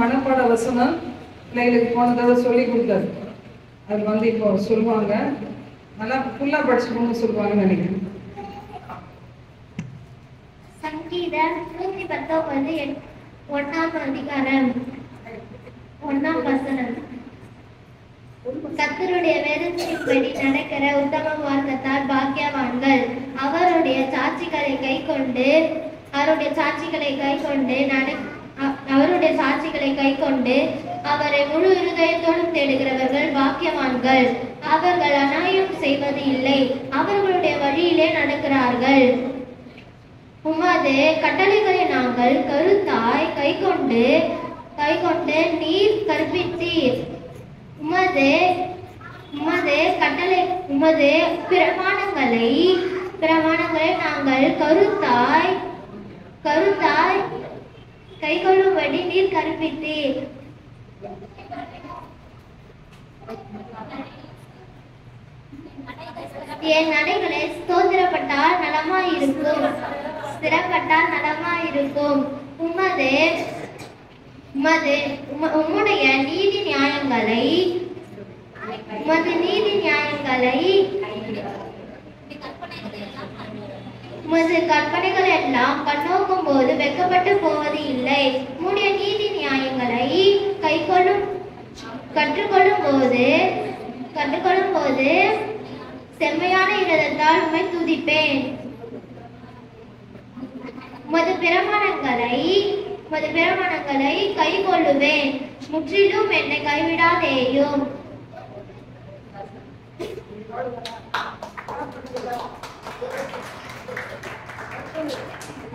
மனப்பாட வசனம் பிள்ளைகளுக்கு போன தடவை சொல்லி கொடுத்தாரு. அது இப்போ சொல்லுவாங்க, நல்லா ஃபுல்லா படிச்சுக்கணும்னு சொல்லுவாங்கன்னு நினைக்கிறேன். சங்கீதம் 119 1ஆம் அதிகாரம் 1ஆம் வசனம். கர்த்தருடைய வேதத்தின்படி நடக்கிற உத்தம மார்க்கத்தால் பாக்கியவான்கள். அவருடைய சாட்சிகளை கைக்கொண்டு அவரை முழு இருதயத்தோடும் தேடுகிறவர்கள் பாக்கியவான்கள். அவர்கள் அநியாயம் செய்வது இல்லை, அவர்களுடைய வழியிலே நடக்கிறார்கள். உமது கட்டளைகளை நாங்கள் கருத்தாய் கைக்கொண்டு நீர் கற்பித்தீர். உமது பிரமாணங்களை நாங்கள் கருத்தாய் கைக்கொள்ளும்படி நீர் கற்பித்தீர். என் நடைகளை ஸ்தோத்திரப்பட்டால் நலமாயிருக்கும். உம்முடைய நீதி நியாயங்களை உமது கற்பனைகள் எல்லாம் கண்ணோக்கும் போது வெட்கப்பட்டு போவது இல்லை. உம்முடைய நீதி நியாயங்களை கற்றுக்கொள்ளும் போது செம்மையான இதயத்தால் உம்மை துதிப்பேன். உமது பிரமாணங்களை கைக்கொள்ளுவேன். முற்றிலும் என்னை கைவிடாதேயும்.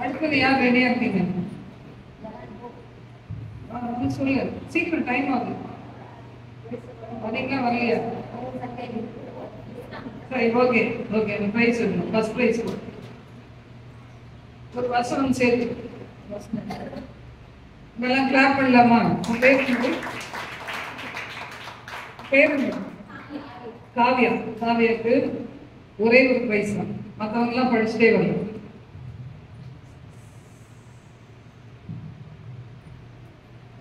அடுத்தது யார் ரெடியா இருக்கீங்க? சொல்லுங்க, சீக்கிரம் டைம் ஆகுது. வரீங்களா வரலையா? சரி, ஓகே ஓகே. பிரைஸ் சொல்லணும், ஃபர்ஸ்ட் பிரைஸ் ஒரு வசனம் சேர்த்து இதெல்லாம் கிளாப் பண்ணலாமா? பேரு காவியாக்கு ஒரே ஒரு பிரைஸ் தான், மற்றவங்க எல்லாம் படிச்சுட்டே வரலாம்.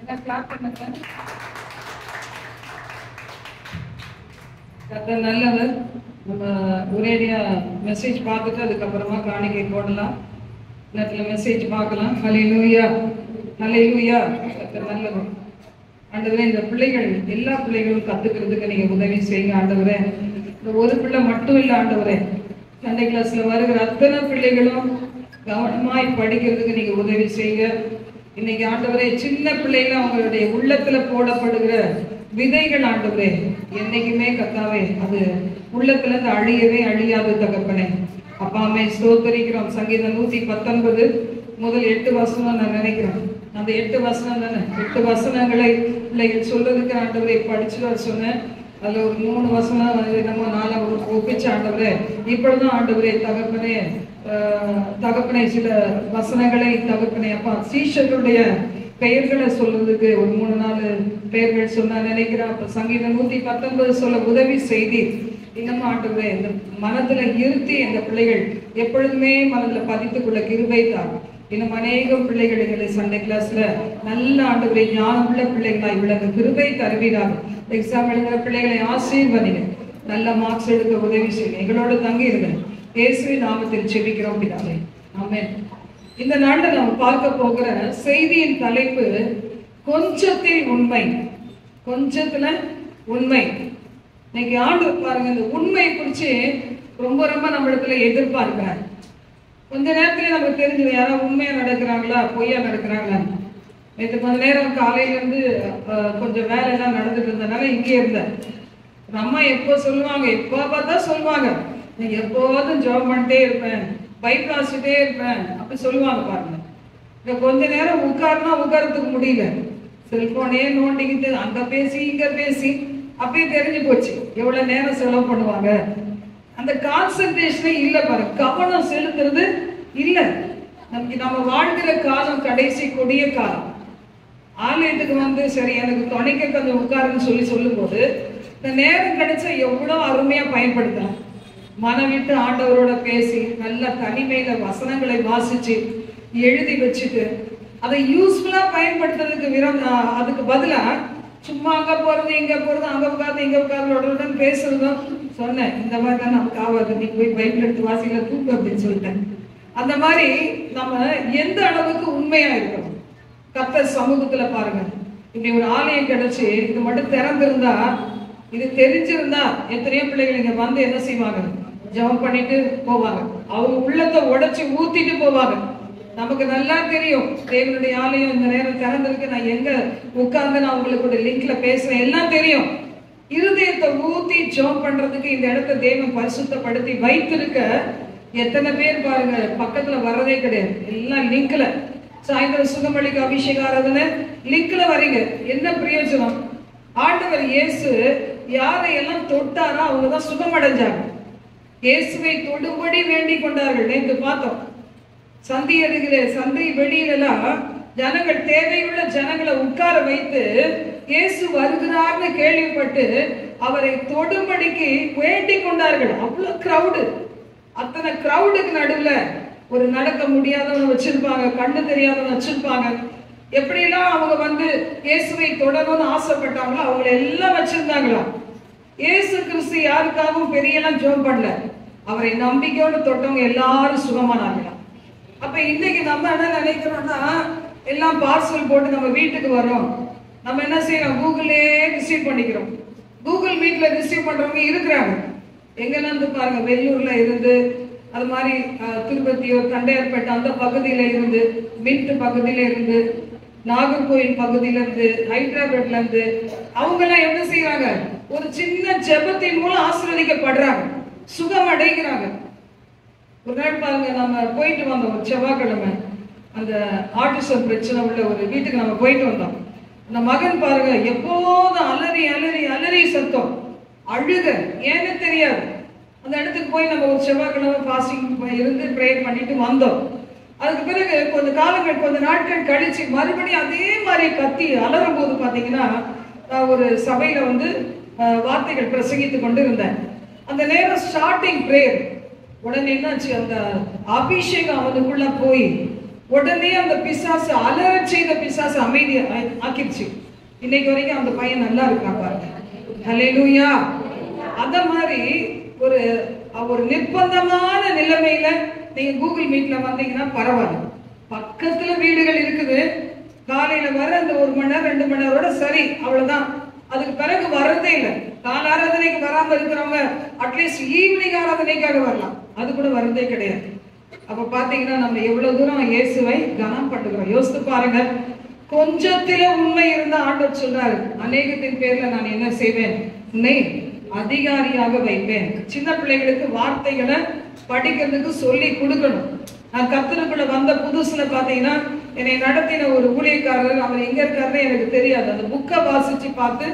என்ன கிளாப் பண்ணுங்க. கர்த்தர் நல்லவர். நம்ம ஒரேடியா மெசேஜ் பார்த்துட்டு அதுக்கப்புறமா காணிக்கை போடலாம். நேரத்தில் மெசேஜ் பார்க்கலாம். ஹல்லேலூயா ஹல்லேலூயா. கர்த்தர் நல்லவர். ஆண்டவரே, இந்த பிள்ளைகள் எல்லா பிள்ளைகளும் கத்துக்கிறதுக்கு நீங்க உதவி செய்யுங்க ஆண்டவரே. இந்த ஒரு பிள்ளை மட்டும் இல்லை ஆண்டவரே, சண்டே கிளாஸ்ல வருகிற அத்தனை பிள்ளைகளும் கவனமாய் படிக்கிறதுக்கு நீங்க உதவி செய்யுங்க. இன்னைக்கு ஆண்டவரே, சின்ன பிள்ளைகள் அவங்களுடைய உள்ளத்துல போடப்படுகிற விதைகள் ஆண்டவரே, என்னைக்குமே கர்த்தாவே அது உள்ளத்துல இருந்து அழியவே அழியாது தகப்பனே. அப்பாமே ஸ்தோத்தரிக்கிறோம். சங்கீதம் 119 முதல் 8 வசனம் நான் நினைக்கிறேன். அந்த 8 வசனம் தானே, 8 வசனங்களை பிள்ளைகள் சொல்றதுக்கு ஆண்டவரை படிச்சு வர சொன்னேன். அதுல ஒரு 3 வசனம் என்னமோ 4 ஒப்பிச்ச ஆண்டவரே. இப்பொழுதும் ஆண்டவரே தகப்பனை சில வசனங்களை தகப்பனை அப்பா சீஷர்களுடைய பெயர்களை சொல்றதுக்கு ஒரு 3-4 பெயர்கள் சொன்னா நினைக்கிறேன். அப்ப சங்கீதம் 119 சொல்ல உதவி செய்தி இன்னமும் ஆண்டவரே இந்த மனதுல இருத்தி இந்த பிள்ளைகள் எப்பொழுதுமே மனதுல பதித்துக் கொள்ள கிருபை தான். இன்னும் அநேகம் பிள்ளைகள் எங்களை சண்டே கிளாஸ்ல நல்ல ஆண்டவரை ஞானமுள்ள பிள்ளைகளாய் விளங்க கிருபை தருவீராக. எக்ஸாம் எழுதுகிற பிள்ளைகளை ஆசீர்வதிங்க, நல்ல மார்க்ஸ் எடுக்க உதவி செய்யுங்க, எங்களோட தங்கி இருங்க. இயேசுவின் நாமத்தில் ஜெபிக்கிறோம் பிதாவே, ஆமென். இந்த நாளில் நாம் பார்க்க போகிற செய்தியின் தலைப்பு கொஞ்சத்தில் உண்மை. கொஞ்சத்துல உண்மை. இன்னைக்கு ஆண்டவர் பாருங்க, இந்த உண்மை குறிச்சு ரொம்ப நம்மிடத்துல எதிர்பார்க்கிறார். கொஞ்ச நேரத்துல நமக்கு தெரிஞ்சது யாராவது உண்மையா நடக்கிறாங்களா பொய்யா நடக்கிறாங்களா. நேற்று கொஞ்ச நேரம் காலையில இருந்து கொஞ்சம் வேலை எல்லாம் நடந்துட்டு இருந்தனால இங்கே இருந்தேன். அம்மா எப்போ சொல்லுவாங்க, எப்போ பார்த்தா சொல்லுவாங்க, நீ எப்போதும் ஜாப் பண்ணிட்டே இருப்பேன், பைப் வாசிட்டே இருப்பேன் அப்படி சொல்லுவாங்க பாருங்க. இங்க கொஞ்ச நேரம் உட்காரத்துக்கு முடியல, செல்போனே நோண்டிக்கிட்டு அங்க பேசி இங்க பேசி அப்படியே தெரிஞ்சு போச்சு எவ்வளவு நேரம் செலவு பண்ணுவாங்க. அந்த கான்சென்ட்ரேஷனே இல்ல பாருங்க, கவனம் செலுத்துறது இல்ல. நம்ம வாழ்கிற காலம் கடைசி கொடிய காலம். ஆலயத்துக்கு சரி எனக்கு துணைக்க கொஞ்சம் உட்காருன்னு சொல்லும் போது இந்த நேரம் கிடைச்சா எவ்வளவு அருமையா பயன்படுத்தலாம். மனம் விட்டு ஆண்டவரோட பேசி நல்ல தனிமையில வசனங்களை வாசிச்சு எழுதி வச்சுட்டு அதை யூஸ்ஃபுல்லா பயன்படுத்துறதுக்கு அதுக்கு பதிலா சும்மா அங்க போறது இங்க போறது, அங்க உட்கார்ந்து இங்க உட்கார்ந்து பேசுறதும் சொன்னேன். இந்த மாதிரி தான் நமக்கு ஆகாது, நீ போய் பைபிள் எடுத்து வாசிக்கல தூக்கு அப்படின்னு சொல்லிட்டேன். அந்த மாதிரி நம்ம எந்த அளவுக்கு உண்மையா இருக்கணும் கர்த்தர் சமூகத்துல பாருங்க. இப்படி ஒரு ஆலயம் கிடைச்சு இது மட்டும் திறந்திருந்தா, இது தெரிஞ்சிருந்தா எத்தனையோ பிள்ளைகள் இங்க வந்து என்ன செய்வாங்க, ஜெபம் பண்ணிட்டு போவாங்க. அவங்க உள்ளத்தை உடைச்சு ஊத்திட்டு போவாங்க. நமக்கு நல்லா தெரியும் தேவனுடைய ஆலயம் இந்த நேரம் திறந்திருக்கு, நான் எங்க உட்கார்ந்து நான் உங்களுக்கு லிங்க்ல பேசுறேன் எல்லாம் தெரியும். இருதயத்தை ஊத்தி ஜெபம் பண்றதுக்கு இந்த இடத்தை தேவன் பரிசுத்தப்படுத்தி வைத்திருக்க எத்தனை பேர் பாருங்க பக்கத்துல வர்றதே கிடையாது. எல்லாம் லிங்க்ல சாயந்தரம் சுகமளிக்கு அபிஷேக ஆராதனை லிங்க்ல வரீங்க. என்ன பிரயோஜனம்? ஆண்டவர் இயேசு யாரையெல்லாம் தொட்டாரோ அவங்கதான் சுகமடைஞ்சாங்க. இயேசுவை தொடும்படி வேண்டிக் கொண்டார்கள். நேற்று பார்த்தோம் சந்தி அருகில சந்தை வெளியிலாம் ஜனங்கள் தேவையுள்ள ஜனங்களை உட்கார வைத்து இயேசு வருகிறார்னு கேள்விப்பட்டு அவரை தொடும்படிக்கு வேண்டிக் கொண்டார்கள். அவ்வளவு கிரௌடு. அத்தனை கிரௌடுக்கு நடுவுல ஒரு நடக்க முடியாதவங்க வச்சிருப்பாங்க, கண்ணு தெரியாதவங்க வச்சிருப்பாங்க. எப்படிலாம் அவங்க வந்து இயேசுவை தொடரணும்னு ஆசைப்பட்டாங்களோ அவங்களை எல்லாம் வச்சிருந்தாங்களா. இயேசு கிறிஸ்து யாருக்காகவும் பெரியெல்லாம் ஜெபம் பண்ணல. அவரை நம்பிக்கையோடு தொட்டவங்க எல்லாரும் சுகமானாங்களாம். அப்ப இன்னைக்கு நம்ம என்ன நினைக்கிறோம்னா, எல்லாம் பார்சல் போட்டு நம்ம வீட்டுக்கு வரோம். நம்ம என்ன செய்யறோம், கூகுளே ரிசீவ் பண்ணிக்கிறோம். கூகுள் மீட்ல ரிசீவ் பண்றவங்க இருக்கிறாங்க. எங்கன்னா இருந்து பாருங்க, வெள்ளூர்ல இருந்து, அது மாதிரி திருப்பதியூர் தண்டையார்பேட்டை அந்த பகுதியில இருந்து, மீட்டு பகுதியில இருந்து, நாகர்கோயில் பகுதியில இருந்து, ஹைதராபாத்ல இருந்து அவங்க எல்லாம் என்ன செய்யறாங்க, ஒரு சின்ன ஜெபத்தின் மூலம் ஆசீர்வதிக்கப்படுறாங்க, சுகம் அடைகிறாங்க. ஒரு நாள் பாருங்க, நம்ம போயிட்டு வந்தோம் ஒரு செவ்வாய்க்கிழமை, அந்த ஆட்டிசம் பிரச்சனை உள்ள ஒரு வீட்டுக்கு நம்ம போயிட்டு வந்தோம். அந்த மகன் பாருங்க எப்போதும் அலறி அலறி அலறி சத்தம், அழுக, ஏன்னு தெரியாது. அந்த இடத்துக்கு போய் நம்ம ஒரு செவ்வாய்க்கிழமை ஃபாஸ்டிங் இருந்து ப்ரேயர் பண்ணிட்டு வந்தோம். அதுக்கு பிறகு கொஞ்ச நாட்கள் கழிச்சு மறுபடியும் அதே மாதிரி கத்தி அலறும் போது பாத்தீங்கன்னா, ஒரு சபையில வந்து வார்த்தைகள் பிரசங்கித்து கொண்டு இருந்தேன். அந்த நேரம் ஸ்டார்டிங் ப்ரேயர். உடனே என்னாச்சு, அந்த அபிஷேகம் அவனுக்குள்ள போய் உடனே அந்த பிசாசு அலற செய்த பிசாசு அமைதி ஆக்கிடுச்சு. இன்னைக்கு வரைக்கும் அந்த பையன் நல்லா இருக்கான் பாருங்க. ஹல்லேலூயா. அத மாதிரி ஒரு நிர்பந்தமான நிலைமையில நீங்க கூகுள் மீட்ல வந்தீங்கன்னா பரவாயில்ல, பக்கத்துல வீடுகள் இருக்குது. காலையில வர அந்த 1 மணி நேரம் 2 மணி நேரோட சரி, அவ்வளவுதான். அதுக்கு பிறகு வர்றதே இல்லை. கால ஆராதனைக்கு வராம இருக்கிறவங்க அட்லீஸ்ட் ஈவினிங் ஆராதனைக்காக வரலாம், அது கூட வர்றதே கிடையாது. அப்ப பாத்தீங்கன்னா நம்ம எவ்வளவு தூரம் இயேசுவை கனம் பண்ணுகிறோம் யோசித்து பாருங்க. கொஞ்சத்தில உண்மை இருந்தா ஆண்டவர் சொல்றாரு, அநேகத்தின் பேர்ல நான் என்ன செய்வேன், உன்னை அதிகாரியாக வைப்பேன். சின்ன பிள்ளைகளுக்கு வார்த்தைகளை படிக்கிறதுக்கு சொல்லி கொடுக்கணும். நான் கர்த்தருக்குள்ள வந்த புதுசுல பாத்தீங்கன்னா, என்னை நடத்தின ஒரு ஊழியக்காரர், அவர் எங்க இருக்காருன்னு எனக்கு தெரியாது. அந்த புக்கை வாசிச்சு பார்த்து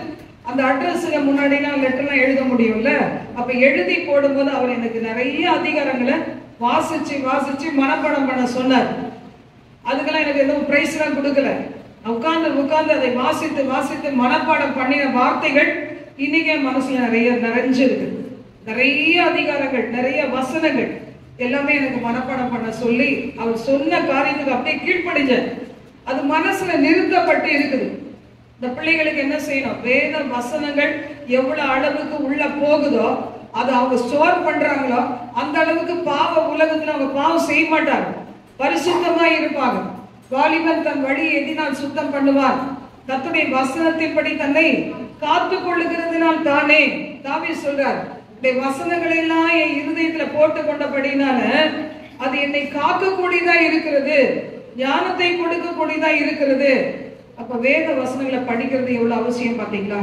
அந்த அட்ரஸுக்கு முன்னாடிலாம் லெட்டர்லாம் எழுத முடியும்ல, அப்ப எழுதி போடும்போது அவர் எனக்கு நிறைய அதிகாரங்களை வாசிச்சு வாசிச்சு மனப்பாடம் பண்ண சொன்னார். அதுக்கெல்லாம் எனக்கு எதுவும் பிரைஸ் எல்லாம் கொடுக்கல. உட்கார்ந்து அதை வாசித்து வாசித்து மனப்பாடம் பண்ணின வார்த்தைகள் இன்னைக்கு என் மனசுல நிறைஞ்சிருக்கு. நிறைய அதிகாரங்கள், நிறைய வசனங்கள் எல்லாமே எனக்கு மனப்பாடம் பண்ண சொல்லி அவர் சொன்ன காரியத்துக்கு அப்படியே கீழ்ப்படிஞ்ச அது மனசுல நிறுத்தப்பட்டு இருக்குது. இந்த பிள்ளைகளுக்கு என்ன செய்யணும், வேத வசனங்கள் எவ்வளவு அளவுக்கு உள்ள போகுதோ அதை அவங்க ஸ்டோர் பண்றாங்களோ அந்த அளவுக்கு பாவ உலகத்துல அவங்க பாவம் செய்ய மாட்டாங்க, பரிசுத்தமா இருப்பாங்க. வாலிபன் தன் வழியை எதினால் சுத்தம் பண்ணுவான், கர்த்தருடைய வசனத்தின்படி தன்னை காத்து கொள்ளுகிறதுனால் தானே. தாவீது சொல்றார், இந்த வசனங்கள் எல்லாம் என் இருதயத்துல போட்டு கொண்டபடினால அது என்னை காக்கக்கூடியதா இருக்கிறது, ஞானத்தை கொடுக்கக்கூடியதா இருக்கிறது. அப்ப வேத வசனங்களை படிக்கிறது எவ்வளவு அவசியம் பாத்தீங்களா?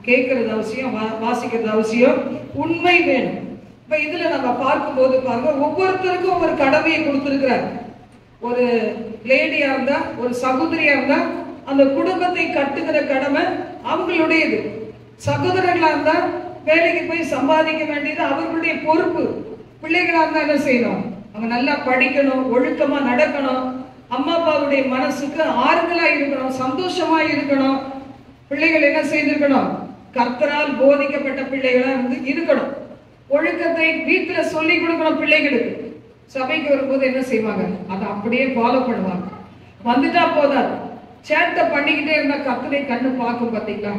கேட்கறது அவசியம், வாசிக்கிறது அவசியம், உண்மை வேணும். இப்ப இதுல நம்ம பார்க்கும்போது பாருங்க, ஒவ்வொருத்தருக்கும் ஒரு கடமையை கொடுத்திருக்கிறார். ஒரு லேடியா இருந்தா, ஒரு சகோதரியா இருந்தா அந்த குடும்பத்தை கட்டுகிற கடமை அவங்களுடையது. சகோதரர்களா இருந்தா வேலைக்கு போய் சம்பாதிக்க வேண்டியது அவர்களுடைய பொறுப்பு. பிள்ளைகளா இருந்தா என்ன செய்யணும், அவங்க நல்லா படிக்கணும், ஒழுக்கமா நடக்கணும், அம்மா அப்பாவுடைய மனசுக்கு ஆறுதலா இருக்கணும், சந்தோஷமா இருக்கணும். பிள்ளைகள் என்ன செய்திருக்கணும், கர்த்தரால் போதிக்கப்பட்ட பிள்ளைகளா இருந்து இருக்கணும். ஒழுக்கத்தை வீட்டுல சொல்லி கொடுக்கணும் பிள்ளைகளுக்கு. சபைக்கு வரும்போது என்ன செய்வாங்க, அதை அப்படியே ஃபாலோ பண்ணுவாங்க. வந்துட்டா போதாது, சேட்டை பண்ணிக்கிட்டே இருந்தா கர்த்தரை கண்ணு பார்க்கும். பார்த்தீங்களா?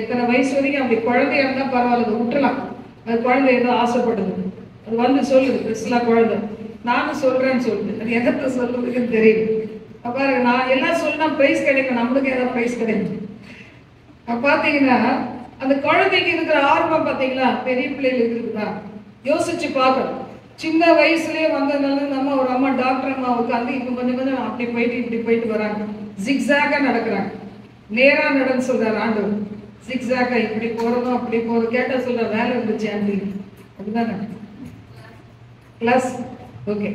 எத்தனை வயசு வரைக்கும் அப்படி குழந்தையா இருந்தா பரவாயில்ல, அதை விட்டுலாம். அது குழந்தை ஏதோ ஆசைப்படுது, அது வந்து சொல்லுது, கிறிஸ்துலா குழந்தை நானும் சொல்றேன்னு சொல்லுது. அது எதத்தை சொல்றதுக்குன்னு தெரியுது. பாருங்க, நான் எல்லாம் சொன்னா பிரைஸ் கிடைக்கும், நம்மளுக்கு ஏதாவது பிரைஸ் கிடைக்கும். பாத்தீங்கன்னா அந்த குழந்தைக்கு இருக்கிற ஆர்வம் பாத்தீங்களா பெரிய பிள்ளைகளுக்கு இருக்குதா? யோசிச்சு பார்க்கணும். சின்ன வயசுலயே வந்ததுனால நம்ம ஒரு அம்மா டாக்டர் அம்மா உட்காந்து இப்ப கொஞ்சம் கொஞ்சம் அப்படி போயிட்டு இப்படி போயிட்டு வராங்க. ஜிக்ஸாக்கா நடக்கிறாங்க. நேரா நடன்னு சொல்றாரு ஆண்டவர். ஜிக்ஸாக்கா இப்படி போறதும் அப்படி போறதும் கேட்டா சொல்ற வேலை இருந்துச்சு ஆண்டி, அப்படிதானே? Class okay.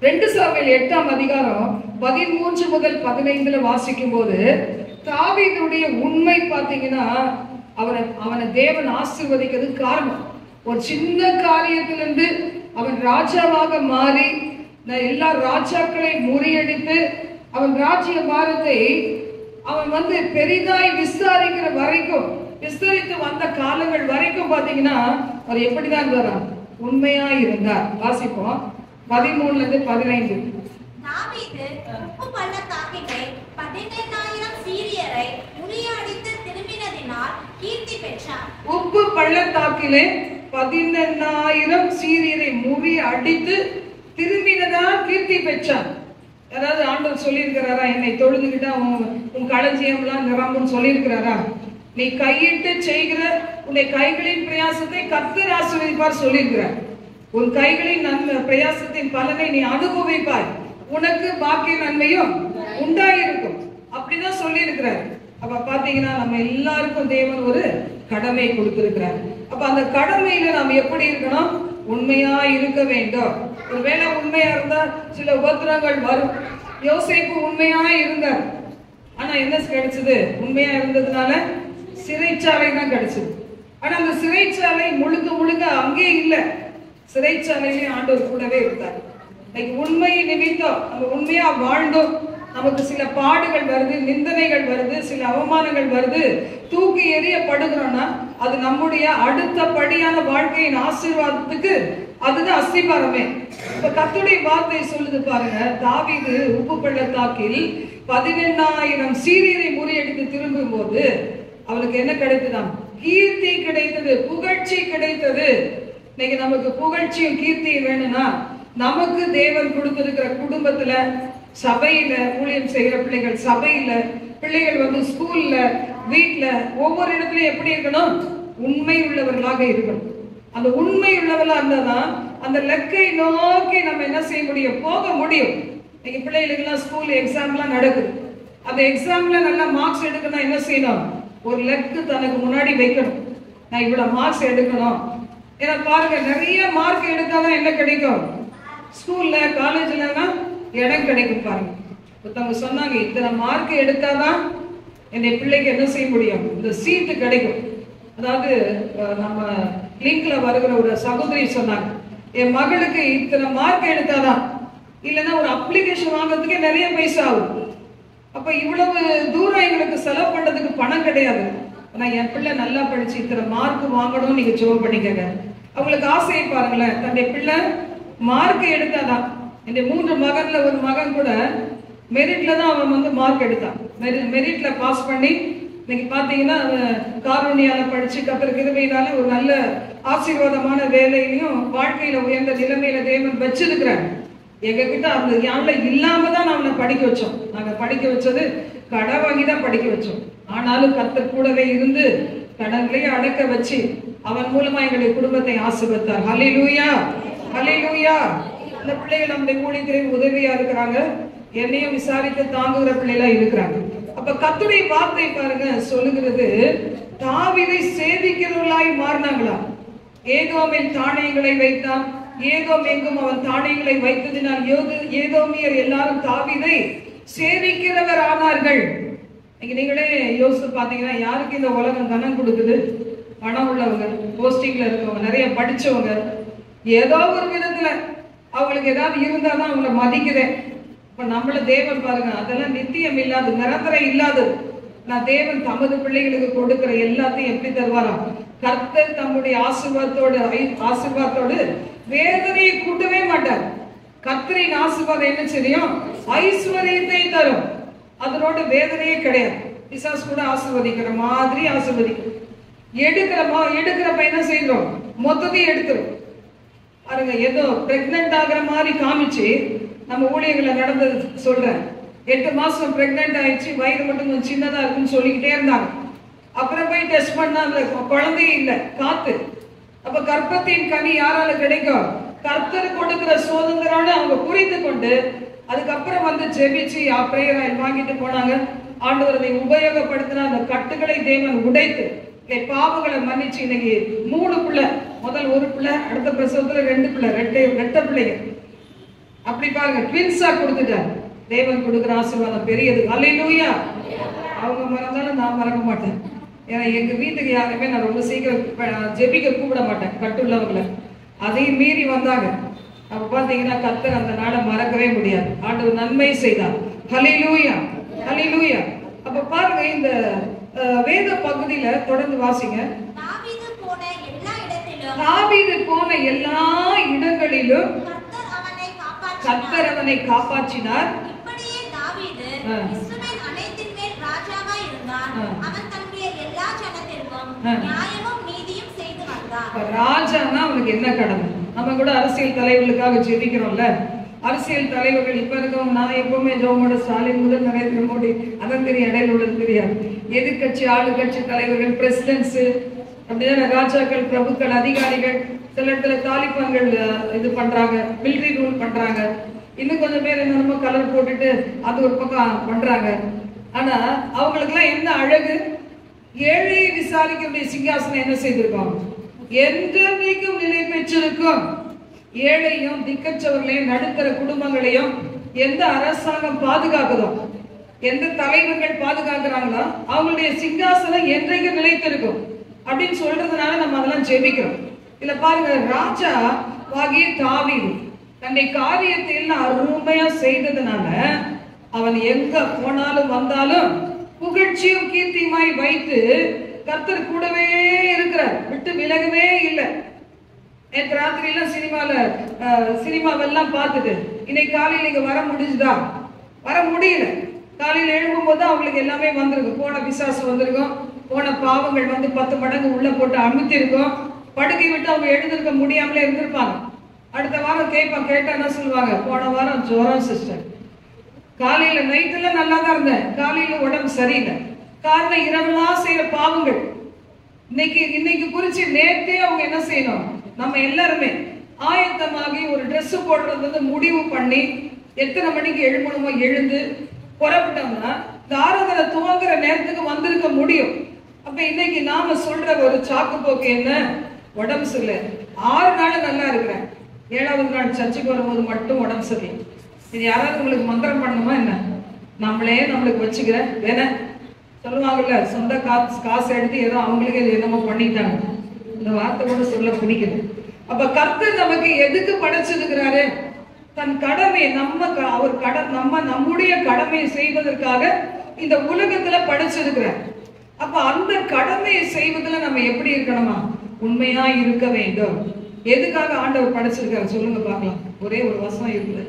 2 சாமுவேல் 8ஆம் அதிகாரம் 13 முதல் 15 வாசிக்கும் போது தாவீதுடைய உண்மை பாத்தீங்கன்னா அவனை தேவன் ஆசீர்வதிக்கிறது காரணம். ஒரு சின்ன காரியத்திலிருந்து அவன் ராஜாவாக மாறி எல்லா ராஜாக்களை முறியடித்து அவன் ராஜ்ய பாரத்தை அவன் வந்து பெரிதாய் விஸ்தாரிக்கிற வரைக்கும், விஸ்தரித்து வந்த காலங்கள் வரைக்கும் பாத்தீங்கன்னா அவர் எப்படிதான் இருந்தார்? உண்மையா இருந்தார். வாசிப்போம் 13ல இருந்து 15. தாவீது உப்பு பள்ளத்தாக்கிலே 18,000 சீரியரை முறியடித்து திரும்பினதினால் கீர்த்தி பெற்றார். உப்பு பள்ளத்தாக்கிலே 18,000 சீரியரை முறியடித்து திரும்பினதால் கீர்த்தி பெற்றார். யாராவது ஆண்டவர் சொல்லியிருக்கிறாரா என்னை தொழுதுகிட்டா உன் களஞ்சியம்லாம் நிரம்பும் சொல்லியிருக்கிறாரா? நீ கையிட்டு செய்கிற உன்னை கைகளின் பிரயாசத்தை கர்த்தர் ஆசீர்வதிப்பார் சொல்லியிருக்கிறார். உன் கைகளின் பிரயாசத்தின் பலனை நீ அனுபவிப்பாய், உனக்கு பாக்கிய நன்மையும் உண்டாயிருக்கும் அப்படிதான் சொல்லி இருக்கிறார். அப்ப பாத்தீங்கன்னா நம்ம எல்லாருக்கும் தேவன் ஒரு கடமை கொடுத்திருக்கிறார். அப்ப அந்த கடமையில நாம் எப்படி இருக்கணும்? உண்மையா இருக்க வேண்டும். ஒருவேளை உண்மையா இருந்தா சில உபத்திரங்கள் வரும். யோசேப்பு உண்மையா இருந்தார், ஆனா என்ன கிடைச்சது? உண்மையா இருந்ததுனால சிறைச்சாலை தான் கிடைச்சது. ஆனா அந்த சிறைச்சாலை முழுக்க முழுக்க அங்கே இல்லை, சிறைச்சாலையிலே ஆண்டவர் கூடவே இருந்தார். உண்மை நிமித்தம் நம்ம உண்மையா வாழ்ந்தோம். நமக்கு சில பாடுகள் வருது, நிந்தனைகள் வருது, சில அவமானங்கள் வருது, தூக்கி எறியப்படுகிறோம்னா அது நம்முடைய அடுத்த படியான வாழ்க்கையின் ஆசீர்வாதத்துக்கு அதுதான் அஸ்திபாரமே. இப்ப கர்த்தருடைய வார்த்தை சொல்லுது பாருங்க, தாவீது உப்பு பள்ளத்தாக்கில் 18,000 சீரியரை முறியடித்து திரும்பும் போது அவனுக்கு என்ன கிடைத்ததாம்? கீர்த்தி கிடைத்தது, புகழ்ச்சி கிடைத்தது. இன்னைக்கு நமக்கு புகழ்ச்சியும் கீர்த்தியும் வேணும்னா நமக்கு தேவன் கொடுத்திருக்கிற குடும்பத்துல, சபையில ஊழியம் செய்கிற பிள்ளைகள், சபையில பிள்ளைகள் வந்து ஸ்கூல்ல, வீட்டுல, ஒவ்வொரு இடத்துலயும் எப்படி இருக்கணும்? உண்மை உள்ளவர்களாக இருக்கணும். அந்த உண்மை உள்ளவர்களா இருந்தாதான் அந்த லக்கை நோக்கி நம்ம என்ன செய்ய முடியும்? போக முடியும். இன்னைக்கு பிள்ளைகளுக்கு எல்லாம் ஸ்கூல் எக்ஸாம்லாம் நடக்குது. அந்த எக்ஸாம்ல நல்ல மார்க்ஸ் எடுக்கணும். என்ன செய்யணும்? ஒரு லக்கு தனக்கு முன்னாடி வைக்கணும். நான் இவ்வளவு மார்க்ஸ் எடுக்கணும். ஏன்னா பாருங்க, நிறைய மார்க் எடுத்தாதான் என்ன கிடைக்கும்? ஸ்கூல்ல காலேஜ்ல இடம் கிடைக்கும். பாருங்க, ஒருத்தவங்க சொன்னாங்க, இத்தனை மார்க் எடுத்தாதான் என்னுடைய பிள்ளைக்கு என்ன செய்ய முடியும்? இந்த சீட்டு கிடைக்கும். அதாவது நம்ம லிங்க்ல வருகிற ஒரு சகோதரி சொன்னாங்க, என் மகளுக்கு இத்தனை மார்க் எடுத்தாதான், இல்லைன்னா ஒரு அப்ளிகேஷன் வாங்குறதுக்கே நிறைய பைசா ஆகும். அப்ப இவ்வளவு தூரம் எங்களுக்கு செலவு பண்றதுக்கு பணம் கிடையாது. ஆனா என் பிள்ளை நல்லா படிச்சு இத்தனை மார்க் வாங்கணும்னு நீங்க ஜெபம் பண்ணிக்கங்க. அவங்களுக்கு ஆசையை பாருங்களேன், தன்னுடைய பிள்ளை மார்க் எடுத்தாதான். என்னுடைய 3 மகன்ல ஒரு மகன் கூட மெரிட்ல தான் அவன் வந்து மார்க் எடுத்தான். மெரிட்ல பாஸ் பண்ணி இன்னைக்கு பாத்தீங்கன்னா காரூணியால படிச்சு கர்த்தர் கிருபையினால ஒரு நல்ல ஆசீர்வாதமான வேலையிலையும் வாழ்க்கையில உயர்ந்த நிலைமையில தேவன் வச்சிருக்கிறார். எங்க கிட்ட அந்த யாழ்ல இல்லாம தான் அவனை படிக்க வச்சோம். நாங்க படிக்க வச்சது கடன் வாங்கி தான் படிக்க வச்சோம். ஆனாலும் கர்த்தர் கூடவே இருந்து கடன்களையும் அடக்க வச்சு அவன் மூலமா எங்களுடைய குடும்பத்தை ஆசீர்வதித்தார். ஹல்லேலூயா, ஹல்லேலூயா. இந்த பிள்ளைகள் நம்முடைய ஊழியத்திலே உதவியா இருக்கிறாங்க. என்னையும் விசாரித்து தாங்குகிற பிள்ளைகளா இருக்கிறாங்க. அப்ப கர்த்தருடைய வார்த்தை பாருங்க சொல்லுகிறது, தாவீதை சேவிக்கிறவர்களாய் மாறினாங்களா? ஏதோமில் தானியங்களை வைத்தான், ஏதோம் எங்கும் அவன் தானியங்களை வைத்ததினால் ஏதோமியர் எல்லாரும் தாவீதை சேவிக்கிறவர் ஆனார்கள். நீங்களே யோசித்து பாத்தீங்கன்னா, யாருக்கு இந்த உலகம் கனம் கொடுக்குது? பணம் உள்ளவங்க, போஸ்டிங்ல இருக்கவங்க, நிறைய படிச்சவங்க, ஏதோ ஒரு விதத்துல அவங்களுக்கு ஏதாவது இருந்தாதான் அவங்கள மதிக்கிறேன். இப்ப நம்மள தேவன் பாருங்க, அதெல்லாம் நித்தியம் இல்லாது, நிரந்தரம் இல்லாதது. நான் தேவன் தமது பிள்ளைகளுக்கு கொடுக்கிற எல்லாத்தையும் எப்படி தருவாராம்? கர்த்தர் தம்முடைய ஆசீர்வாதத்தோடு வேதனையை கூட்டவே மாட்டார். கர்த்தரின் ஆசீர்வாதம் என்ன செய்யும்? ஐஸ்வர்யத்தை தரும். அதனோட வேதனையே கிடையாது. பிசாசு கூட ஆசீர்வதிக்கிற மாதிரி ஆசீர்வதிக்கும். எடுக்கிறப்ப என்ன செய்யறோம்? மொத்தத்தையும் எடுத்துரும். பாருங்க, ஏதோ பிரெக்னென்ட் ஆகிற மாதிரி காமிச்சு நம்ம ஊழியர்களை நடந்தது சொல்றேன். 8 மாசம் பிரெக்னென்ட் ஆயிடுச்சு, வயிறு மட்டும் கொஞ்சம் சின்னதா இருக்குன்னு சொல்லிக்கிட்டே இருந்தாங்க. அப்புறம் போய் டெஸ்ட் பண்ணா அந்த குழந்தையே இல்லை, காத்து. அப்ப கர்ப்பத்தின் கனி யாரால கிடைக்கும்? கர்த்தர் கொடுக்கிற சுதந்திரம்னு அவங்க புரிந்து கொண்டு அதுக்கப்புறம் வந்து ஜெபிச்சு பிரேயர் ஆயில் வாங்கிட்டு போனாங்க. ஆண்டவர் அதை உபயோகப்படுத்தின அந்த கட்டுகளை தேவன் உடைத்து பாவங்களை மன்னிச்சு இன்னைக்கு 3 பிள்ளை, முதல் 1 பிள்ளை, அடுத்த பிரசவத்துல 2 பிள்ளை, ரெட்ட பிள்ளைங்க. அப்படி பாருங்க, ட்வின்ஸா கொடுத்துட்டார். தேவன் கொடுக்குற ஆசீர்வாதம் பெரியது. அல்லேலூயா. அவங்க மறந்தாலும் நான் மறக்க மாட்டேன். ஏன்னா எங்க வீட்டுக்கு யாருமே நான் ரொம்ப சீக்கிரம் ஜெபிக்க கூப்பிட மாட்டேன், கட்டுள்ளவங்களை. அதையும் மீறி வந்தாங்க. அப்ப பாத்தீங்கன்னா கர்த்தர் அந்த நாளை மறக்கவே முடியாது. ஆண்டவர் நன்மை செய்தார். ஹல்லேலூயா, ஹல்லேலூயா. அப்ப பாருங்க, இந்த வேத பகுதியில தொடர்ந்து வாசிங்க. தாவீது போன எல்லா இடங்களிலும் கர்த்தர் அவனை காப்பாற்றினார். இப்படியே தாவீது இஸ்ரவேல் அனைத்தின் மேல் ராஜாவாய் இருந்தார். அவன் தன்னுடைய எல்லா ஜனத்திற்கும் நியாயமும் நீதியும் செய்து வந்தார். ராஜானா அவனுக்கு என்ன கடமை? நம்ம கூட அரசியல் தலைவர்களுக்காக ஜெபிக்கிறோம்ல. அரசியல் தலைவர்கள் இப்ப இருக்கவங்க, நான் எப்பவுமே ஜோமோட ஸ்டாலின் முதல் நரேந்திர மோடி, அதான் தெரியும், இடையில உள்ளது தெரியாது. எதிர்கட்சி ஆளுங்கட்சி தலைவர்கள், பிரசிடென்ட்ஸ், அப்படிதான ராஜாக்கள், பிரபுக்கள், அதிகாரிகள், சில இடத்துல தாலிபான்கள் இது பண்றாங்க, மிலிட்டரி ரூல் பண்றாங்க. இன்னும் கொஞ்சம் பேர் என்னமோ கலர் போட்டுட்டு அது ஒரு பக்கம் பண்றாங்க. ஆனா அவங்களுக்கு எல்லாம் என்ன அழகு? ஏழையை விசாரிக்க சிங்காசனம் என்ன செய்திருக்கோம்? என்றைக்கும் நிலை பெற்றிருக்கும். ஏழையும் திக்கச்சவர்களையும் நடுத்தர குடும்பங்களையும் எந்த அரசாங்கம் பாதுகாக்குதோ, எந்த தலைவர்கள் பாதுகாக்கிறாங்களோ அவங்களுடைய சிங்காசனம் என்றைக்கு நிலைத்திருக்கும் அப்படின்னு சொல்றதுனால நம்ம அதெல்லாம் ஜெபிக்கிறோம். இல்ல பாருங்க, ராஜா வாகிய தாவீது தன்னை காரியத்தை அருமையா செய்ததுனால அவன் எங்க போனாலும் வந்தாலும் புகழ்ச்சியும் கீர்த்தியுமாய் வைத்து கர்த்தர் கூடவே இருக்கிறார், விட்டு விலகவே இல்லை. நேற்று ராத்திரி எல்லாம் சினிமாவெல்லாம் பார்த்துட்டு இன்னைக்கு காலையில் இங்க வர முடிஞ்சுதா? வர முடியல. காலையில் எழும்பும் போது அவங்களுக்கு எல்லாமே வந்திருக்கும். போன பிசாசு வந்திருக்கும், போன பாவங்கள் வந்து 10 மடங்கு உள்ள போட்டு அமுத்திருக்கும். படுக்கை விட்டு அவங்க எழுந்திருக்க முடியாமலே இருந்திருப்பாங்க. அடுத்த வாரம் கேட்டா என்ன சொல்லுவாங்க? போன வாரம் ஜோரம் சிஸ்டர், காலையில நைட்டுல நல்லா தான் இருந்தேன், காலையில உடம்பு சரியில்லை. காரணம் இரவெல்லாம் செய்யற பாவங்கள். இன்னைக்கு குறிச்சு நேற்றே அவங்க என்ன செய்யணும்? நம்ம எல்லாருமே ஆயத்தமாகி ஒரு ட்ரெஸ் போடுறது வந்து முடிவு பண்ணி எத்தனை மணிக்கு எழும்பணுமோ எழுந்து புறப்பட்டோம்னா இந்த ஆராதனை துவங்குற நேரத்துக்கு வந்திருக்க முடியும். அப்ப இன்னைக்கு நாம சொல்ற ஒரு சாக்கு போக்கு என்ன? உடம்பு சரியில்லை, 6 நாள் நல்லா இருக்கிறேன், 7வது நாள் சர்ச்சுக்கு வரும்போது மட்டும் உடம்பு சரி. இது யாராவது உங்களுக்கு மந்திரம் பண்ணணுமா என்ன? நம்மளுக்கு வச்சுக்கிற வேணா சொல்லுவாங்கல்ல, சொந்த காசு எடுத்து ஏதோ அவங்களுக்கு என்னமோ பண்ணிட்டாங்க. இந்த வார்த்தை கூட சொல்ல பிடிக்குது. அப்ப கர்த்தர் நமக்கு எதுக்கு படைச்சிருக்கிறாரு? தன் கடமை நம்முடைய கடமையை செய்வதற்காக இந்த உலகத்துல படைச்சிருக்கிறார். அப்ப அந்த கடமையை செய்வதில் நம்ம எப்படி இருக்கணுமா? உண்மையா இருக்க வேண்டும். எதுக்காக ஆண்டவர் படைச்சிருக்காரு சொல்லுங்க பார்க்கலாம். ஒரே ஒரு வசனம் இருக்குது.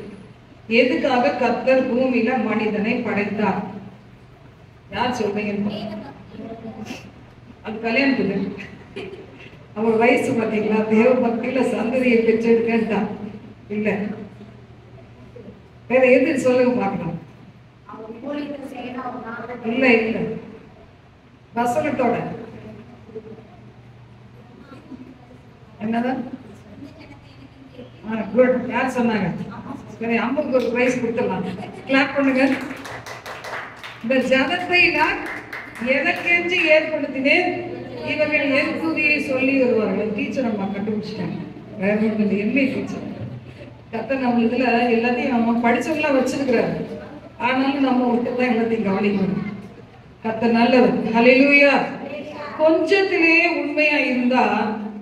எதுக்காக கர்த்தர் பூமியில மனிதனை படைத்தார்? யார் சொல்றீங்க? அது கல்யாணத்துக்கு. அவன் வயசு பார்த்தீங்களா? தேவ பக்தியில சந்ததியை பெற்றெடுக்கா இல்ல, வேற எது சொல்லுங்க பார்க்கலாம். இல்ல இல்ல, வசனத்தோட என்னதான்? குட். யார் சொன்னாங்க? சரி, அம்மாவுக்கு ஒரு பிரைஸ் கொடுத்துடலாம். கிளாப் பண்ணுங்க. இந்த ஜனத்தை நான் எனக்கென்று ஏற்படுத்தினேன், இவர்கள் என் துதியை சொல்லி வருவார்கள். டீச்சர் அம்மா கண்டுபிடிச்சிட்டாங்க. MA teacher. கர்த்தர் நம்ம இதுல எல்லாத்தையும் நம்ம படிச்சவங்களா வச்சிருக்கிறாரு. ஆனாலும் நம்ம விட்டுதான் எல்லாத்தையும் கவனிக்கணும். கர்த்தர் நல்லவர். ஹல்லேலூயா. கொஞ்சத்திலேயே உண்மையா இருந்தா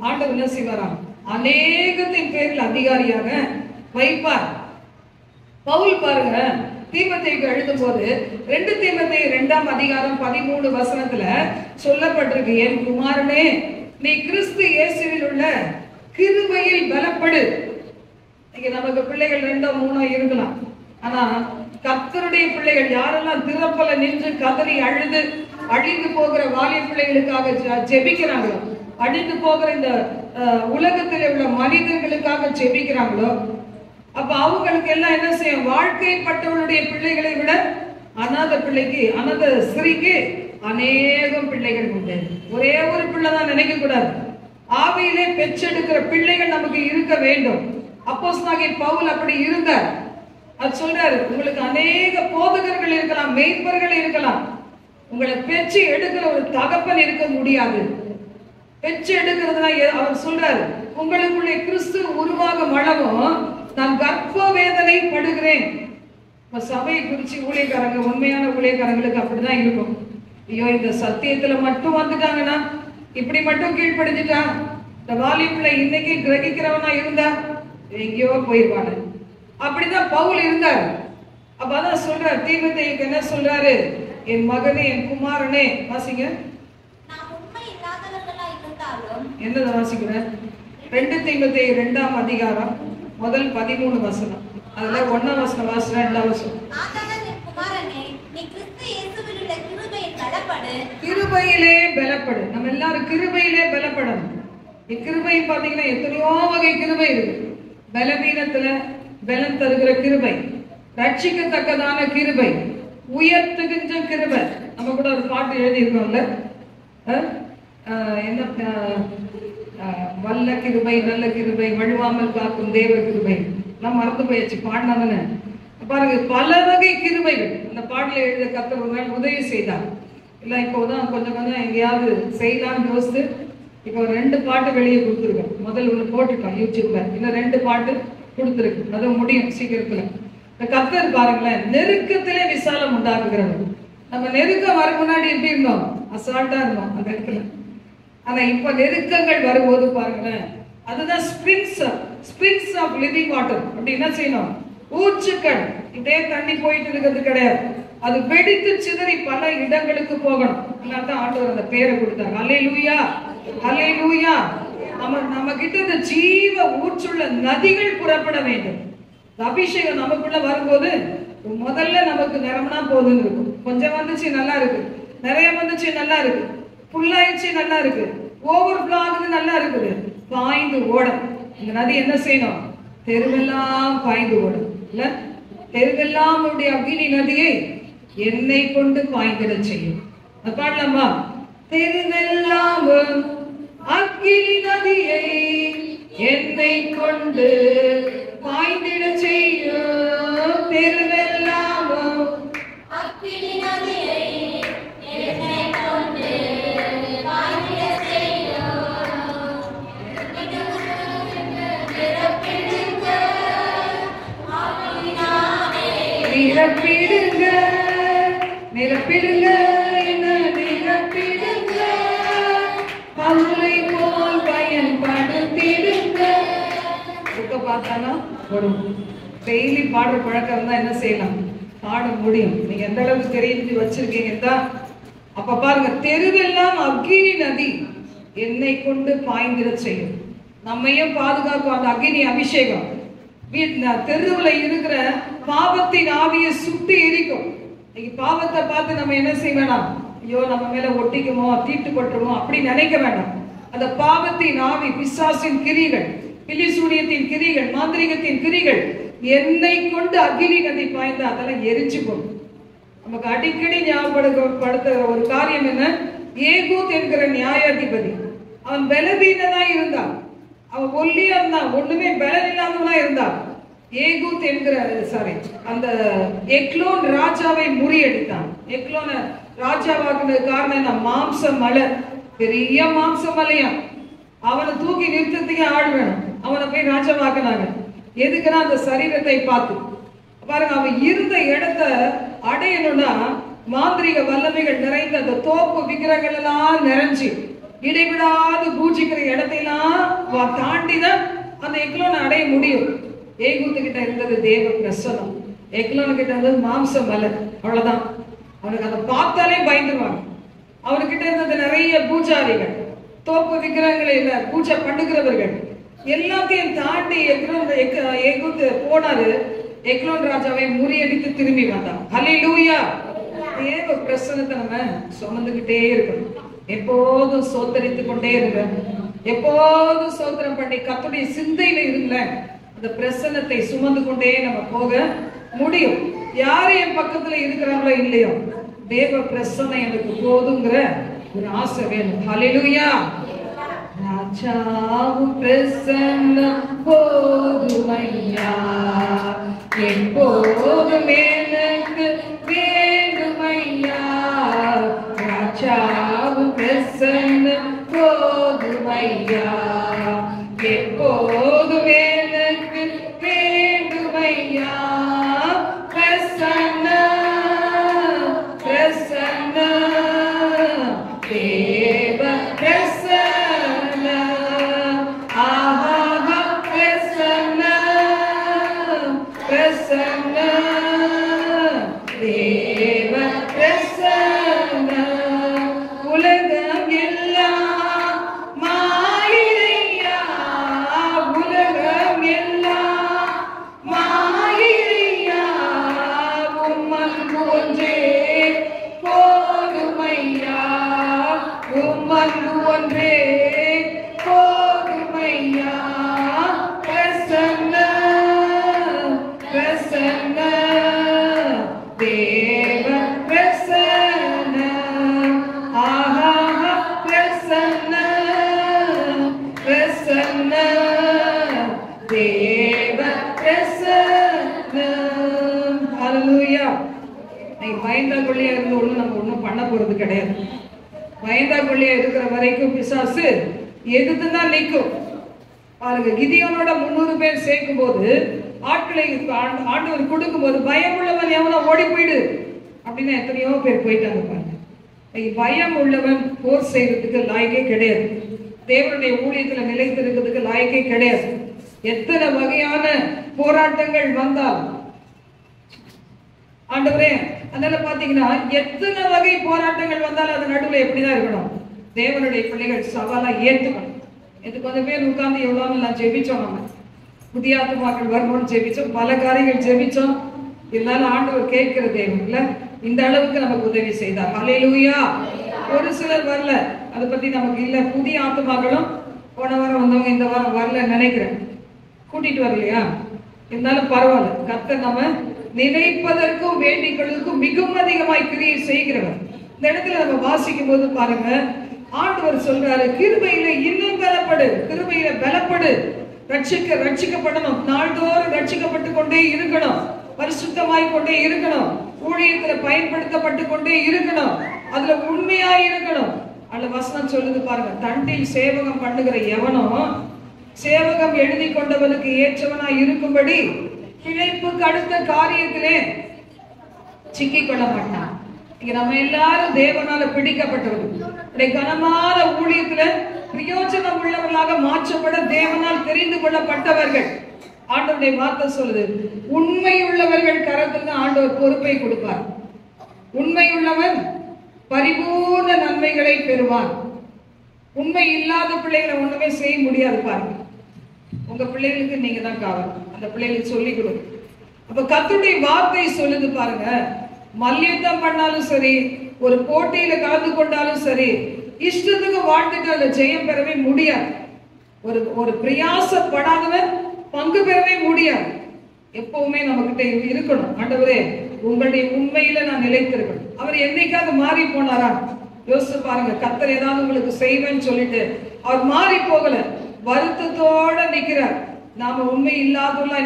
ஆண்டவர் என்ன செய்வாராம்? அநேகத்தின் பேரில் அதிகாரியாக வைப்பார். பவுல் பாருங்க, தீமோத்தேயுக்கு எழுதும் போது 2 தீமோத்தேயு 2ஆம் அதிகாரம் 13 வசனத்துல சொல்லப்பட்டிருக்கு, என் குமாரனே, நீ கிறிஸ்து இயேசுவில் உள்ள கிருபையில் பலப்படு. இங்க நமக்கு பிள்ளைகள் 2 3 இருக்கலாம், ஆனா கர்த்தருடைய பிள்ளைகள் யாரெல்லாம் திறப்பல நின்று கதறி அழுது அழிந்து போகிற வாலிய பிள்ளைகளுக்காக ஜெபிக்கிறாங்களோ, அழிந்து போகிற இந்த உலகத்தில் உள்ள மனிதர்களுக்காக ஜெபிக்கிறாங்களோ, அப்ப அவங்களுக்கு எல்லாம் என்ன செய்யும்? வாழ்க்கைப்பட்டவளுடைய பிள்ளைகளை விட அநாத பிள்ளைக்கு, அநாத ஸ்திரீக்கு அநேகம் பிள்ளைகள் உண்டு. ஒரே ஒரு பிள்ளை தான் நினைக்க கூடாது. ஆவியிலே பெற்றெடுக்கிற பிள்ளைகள் நமக்கு இருக்க வேண்டும். அப்போஸ்தலனாகிய பவுல் அப்படி இருந்தார். அது சொல்றாரு, உங்களுக்கு அநேக போதகர்கள் இருக்கலாம், மேய்ப்பர்கள் இருக்கலாம், உங்களை பெற்று எடுக்கிற ஒரு தகப்பன் இருக்க முடியாது. பெற்று எடுக்கிறதுனா அவர் சொல்றாரு, உங்களுக்குள்ளே கிறிஸ்து உருவாக மளவும் நான் கர்ப்ப வேதனை படுகிறேன். சபையை குறிச்சு ஊழியக்காரங்க, உண்மையான ஊழியக்காரங்களுக்கு அப்படிதான் இருக்கும். ஐயோ, இந்த சத்தியத்துல மட்டும் வந்துட்டாங்கன்னா, இப்படி மட்டும் கீழ்படிஞ்சுட்டா, இந்த வாலிபுள்ள இன்னைக்கு கிரகிக்கிறவனா இருந்தா எங்கேயோ போயிருவானு. அப்படிதான் பவுல் இருந்தார். அப்ப அதான் சொல்றார், தீமோத்தேயுக்கு என்ன சொல்றாரு? என் மகனே, என் குமாரனே, வாசிங்க. என்னதை வாசிக்கிறேன்? 2 தீமோத்தேயு 2ஆம் அதிகாரம் முதல் 13 வசனம். அதுல 1ஆம் வசனம் வாசிக்கிறேன், 2ஆம் வசனம். கிருபையிலே பலப்படு. நம்ம எல்லாரும் கிருபையிலே பலப்படணும். கிருபை பாத்தீங்கன்னா எத்தனையோ வகை கிருபை இருக்கு. பலவீனத்துல பலம் தருகிற கிருபை, ரட்சிக்கத்தக்கதான கிருபை, உயர்த்துகின்ற கிருபை. நம்ம கூட ஒரு பாட்டு எழுதி இருக்கோம்ல, என்ன, வல்ல கிருபை, நல்ல கிருபை, வழுவாமல் காக்கும் தேவ கிருபை. நான் மறந்து போயாச்சு, பாடினாதானே. பாருங்க, பல வகை கிருபைகள் அந்த பாடல எழுத கர்த்தர் ஒரு நாள் உதவி செய்தார். இல்ல இப்போதான் கொஞ்சம் கொஞ்சம் எங்கேயாவது செய்யலாம்னு யோசித்து இப்போ 2 பாட்டு வெளியே கொடுத்துருக்கேன். முதல் ஒன்று போட்டுட்டோம் யூடியூப்ல, இன்னும் 2 பாட்டு கொடுத்துருக்கு. அது முடியும் சீக்கிரத்துல. இந்த கர்த்தர் பாருங்களேன், நெருக்கத்திலே விசாலம் உண்டாக்குகிறவர். நம்ம நெருக்கம் வர முன்னாடி எப்படி இருந்தோம்? அசால்ட்டா இருந்தோம் அந்த இடத்துல. ஆனா இப்ப நெருக்கங்கள் வரும்போது பாருங்களேன், அதுதான் ஸ்பிரிங்ஸ் ஆஃப் லிவிங் வாட்டர். அப்படி என்ன செய்யணும்? ஊற்றுக்கள். இதே தண்ணி போயிட்டு இருக்கிறது கிடையாது, அது வெடித்து சிதறி பல இடங்களுக்கு போகணும். அதனால்தான் ஆண்டவர் அந்த பேரை கொடுத்தாங்க. அல்லேலூயா, அல்லேலூயா. நம்ம கிட்ட இந்த ஜீவ ஊற்றுள்ள நதிகள் புறப்பட வேண்டும். அபிஷேகம் நமக்குள்ள வரும்போது முதல்ல நமக்கு நிறம்னா போதுன்னு இருக்கும். கொஞ்சம் வந்துச்சு நல்லா இருக்கு, நிறைய வந்துச்சு நல்லா இருக்கு, புல்லாயிடுச்சு நல்லா இருக்கு, ஓவர் ஃப்ளோ ஆகுது நல்லா இருக்குது, பாய்ந்து ஓடும். இந்த நதி என்ன செய்யணும்? தெருவெல்லாம் பாய்ந்து ஓடும். இல்ல, தெருவெல்லாம் அக்னி நதியை என்னை கொண்டு பாய்ந்திட செய்யும். பாடலாமா? தெருவெல்லாம் அக்னி நதியை என்னை கொண்டு பாய்ந்திட செய்யும். தெருவெல்லாம் அக்னி நதியை என்னை கொண்டு பாய்ந்திட செய்யும். நிரப்பிடுங்க, நிரப்பிடுங்க, என்ன நிரப்பிடுங்க, பல்லை போல் பயன்படுத்திடுங்க. புக்க பார்த்தானா வரும். டெய்லி பாடுற பழக்கம் தான் என்ன செய்யலாம்? பாட முடியும். நீங்க எந்த அளவுக்கு தெரிஞ்சு வச்சிருக்கீங்க. அப்ப பாருங்க, தெருவெல்லாம் அக்னி நதி என்னை கொண்டு பாய்ந்திட செய்யும். நம்மையும் பாதுகாக்கும் அந்த அக்னி அபிஷேகம். தெருவுல இருக்கிற பாவத்தின் ஆவியை சுட்டி எரிக்கும். பாவத்தை பார்த்து நம்ம என்ன செய்ய வேண்டாம்? ஐயோ, நம்ம மேல ஒட்டிக்குமோ, தீட்டு பட்டுமோ அப்படி நினைக்க வேண்டாம். அந்த பாவத்தின் ஆவி, பிசாசின் கிரிகள், பிலிசூனியத்தின் கிரிகள், மாந்திரிகத்தின் கிரிகள் என்னை கொண்டு அக்னி நதி பாய்ந்து அதெல்லாம் எரிச்சு போடும். நமக்கு அடிக்கடி ஞாபகப்படுத்துற ஒரு காரியம் என்ன? ஏகூத் என்கிற நியாயாதிபதி, அவன் பலவீனனா இருந்தான், அவன் ஒல்லியா இருந்தான், ஒண்ணுமே பலன் இல்லாதவனா இருந்தான். ஏகூத் என்கிற அந்த எக்லோன் ராஜாவை முறியடித்தான். எக்லோன ராஜாவாக்குனது காரணம் என்ன? மாம்ச மலை, பெரிய மாம்ச மலையா. அவனை தூக்கி நிறுத்தத்துக்கு ஆள் வேணும். அவனை போய் ராஜாவாக்குனாங்க. எதுக்குன்னா அந்த சரீரத்தை பார்த்து பாருங்க, அவன் இருந்த இடத்த அடையணும்னா மாந்திரிக வல்லமைகள் நிறைந்த அந்த தோப்பு விக்கிரங்கள் எல்லாம் நிறைஞ்சு இடைவிடாது பூஜிக்கிற இடத்தையெல்லாம் தாண்டிதான் அந்த எக்லோனை அடைய முடியும். ஏகூத்து கிட்ட இருந்தது தேவ பிரசனம், எக்லோனு கிட்ட இருந்தது மாம்ச மலை. அவ்வளவுதான். அவனுக்கு அதை பார்த்தாலே பயந்துருவாங்க. அவனுக்கிட்ட இருந்தது நிறைய பூஜாரிகள், தோப்பு விக்கிரகங்களை இல்ல பூஜை பண்ணுகிறவர்கள். எல்லாத்தையும் தாண்டி ஏகூத்து போனாரு. எக்லோன் ராஜாவை முறியடித்து திரும்பி வந்தான். ஹல்லேலூயா. தேவ பிரசன்னத்தை நம்ம சுமந்துகிட்டே இருக்கணும். எப்போதும் சோத்தரித்து கொண்டே இருங்க. எப்போதும் சோத்திரம் பண்ணி கர்த்தருடைய சிந்தையில இருங்க. அந்த பிரசன்னத்தை சுமந்து கொண்டே நம்ம போக முடியும். யாரு என் பக்கத்துல இருக்கிறாங்களோ இல்லையோ, தேவ பிரசன்னம் எனக்கு போதுங்கிற ஒரு ஆசை வேணும். ஹல்லேலூயா. ராஜாவும் பிரசன்னம் போதுமையா, எப்போதும் எனக்கு வேண்டுமையா. ராஜாவும் பிரசன்னம் போதுமையா, எப்போதும் எனக்கு வேண்டுமையா. பிரசன்ன பிரசன்ன தேவ பிரசன்ன, ஆஹா பிரசன்ன பிரசன்ன தேவ பிரசன்ன. உலகம் எல்லாம் மாயையா, உலகம் எல்லாம் மாயையா, உம்மன் ஒன்றே போதுமையா, உம்மன் ஒன்றே போதுமையா. பிரசன்ன பிரசன்ன தேவ பிரசன்ன, ஆஹா பிரசன்ன பிரசன்ன தேவ பிரசன்ன. ஹல்லேலூயா. நீ பயந்தாக்குள்ளே இருந்து ஒண்ணும் பண்ண போறது கிடையாது. பயந்தாக்குள்ளே இருக்கிற வரைக்கும் பிசாசு எதிர்த்து தான் நிற்கும். பாருங்க, கிதியோனோட 300 பேர் சேர்க்கும் போது, ஆட்களை ஆண்டவர் கொடுக்கும் போது, பயம் உள்ளவன் எவனோ ஓடி போயிடு அப்படின்னு எத்தனையோ பேர் போயிட்டாங்க. பாருங்க, பயம் உள்ளவன் போர் செய்யறதுக்கு லாயக்கே கிடையாது. தேவனுடைய ஊழியத்துல நிலைத்திருக்கிறதுக்கு லாயக்கே கிடையாது. எத்தனை வகையான போராட்டங்கள் வந்தால் ஆண்டவரே, அதனால பாத்தீங்கன்னா எத்தனை வகை போராட்டங்கள் வந்தாலும் அது நடுவில் எப்படிதான் இருக்கணும். தேவனுடைய பிள்ளைகள் சவாலா ஏற்றுக்கணும். இது கொஞ்சம் பேர் உட்கார்ந்து எவ்வளவு நான் ஜெபிச்சோம். நம்ம புதிய ஆத்துமாக்கள் வரணும்னு ஜெபிச்சோம், பல காரியங்கள் ஜெபிச்சோம். இருந்தாலும் ஆண்டவர் கேட்கிற தேவன் இல்ல, இந்த அளவுக்கு நமக்கு உதவி செய்தார். ஹல்லேலூயா. ஒரு சிலர் வரல, அதை பத்தி நமக்கு இல்ல. புதிய ஆத்துமாக்களும் போன வாரம் வந்தவங்க இந்த வாரம் வரல நினைக்கிறேன், கூட்டிட்டு வரலையா? இருந்தாலும் பரவாயில்ல. கர்த்தர் நம்ம நினைப்பதற்கும் வேண்டிகளுக்கும் மிகவும் அதிகமாய் கிரியை செய்கிறவர். இந்த இடத்துல நம்ம வாசிக்கும் போது பாருங்க, ஆண்டவர் சொல்றாரு, கிருபையில இன்னும் பலப்படு, கிருபையில பலப்படு. ரட்சிக்கப்படணும், நாள்தோறும் ரட்சிக்கப்பட்டு கொண்டே இருக்கணும், பரிசுத்தமாய் கொண்டே இருக்கணும், ஊழியத்துல பயன்படுத்தப்பட்டு கொண்டே இருக்கணும், அதுல உண்மையாய் இருக்கணும். அதுல வசனம் சொல்லுது பாருங்க, தண்டில் சேவகம் பண்ணுகிற எவனோ சேவகம் எழுதி கொண்டவனுக்கு ஏற்றவனாய் இருக்கும்படி பிழைப்புக்கு அடுத்த காரியத்திலே சிக்கிக் கொள்ள மாட்டான். இங்க நம்ம எல்லாரும் தேவனால பிடிக்கப்பட்டவர்கள், கனமான ஊழியத்துல பிரயோஜனம் உள்ளவர்களாக மாற்றப்பட தேவனால் தெரிந்து கொள்ளப்பட்டவர்கள். ஆண்டவருடைய வார்த்தை சொல்லுது, உண்மை உள்ளவர்கள் கரத்துல ஆண்டவர் பொறுப்பை கொடுப்பார். உண்மை உள்ளவன் பரிபூர்ண நன்மைகளை பெறுவான். உண்மை இல்லாத பிள்ளைகளை ஒண்ணுமே செய்ய முடியாது. பாருங்க, உங்க பிள்ளைகளுக்கு நீங்க தான் காவல், அந்த பிள்ளைகளுக்கு சொல்லி கொடுங்க. அப்ப கர்த்தருடைய வார்த்தை சொல்லுது பாருங்க, மல்யுத்தம் பண்ணாலும் சரி, ஒரு போட்டியில கலந்து கொண்டாலும் சரி, இஷ்டத்துக்கு வாழ்ந்துட்டு அந்த ஜெயம் பெறவே முடியாது. ஒரு பிரயாசப்படாதவன் பங்கு பெறவே முடியாது. எப்பவுமே நம்ம கிட்ட இருக்கணும், ஆண்டவரே உங்களுடைய உண்மையில நான் நிலைத்திருக்கணும். அவர் என்னைக்காவது மாறி போனாரா? யோசிச்சு பாருங்க. கர்த்தர் ஏதாவது உங்களுக்கு செய்வேன்னு சொல்லிட்டு அவர் மாறி போகல, வருத்தத்தோட நிக்கிறார். நாம உண்மை இல்லாதவங்களா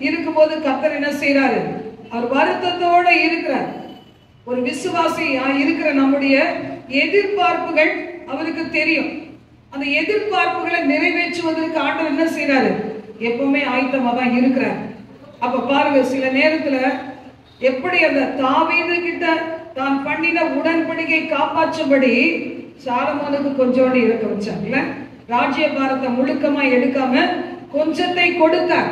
இருக்கும்போது கர்த்தர் என்ன செய்யறாரு? அவர் வருத்தத்தோட இருக்கிறார். ஒரு விசுவாசி இருக்கிற நம்முடைய எதிர்பார்ப்புகள் அவருக்கு தெரியும். அந்த எதிர்பார்ப்புகளை நிறைவேற்றுவதற்கு ஆண்டவர் என்ன செய்யறாரு? எப்பவுமே ஆயத்தமா தான் இருக்கிறார். அப்ப பாருங்க, சில நேரத்துல எப்படி அந்த தாவீது கிட்ட தான் பண்ணின உடன்படிக்கை காப்பாற்றும்படி சாலமோனுக்கு கொஞ்சோண்டு இருக்க வச்சாங்கல்ல. ராஜ்ய பாரத்தை முழுக்கமா எடுக்காம கொஞ்சத்தை கொடுத்தார்.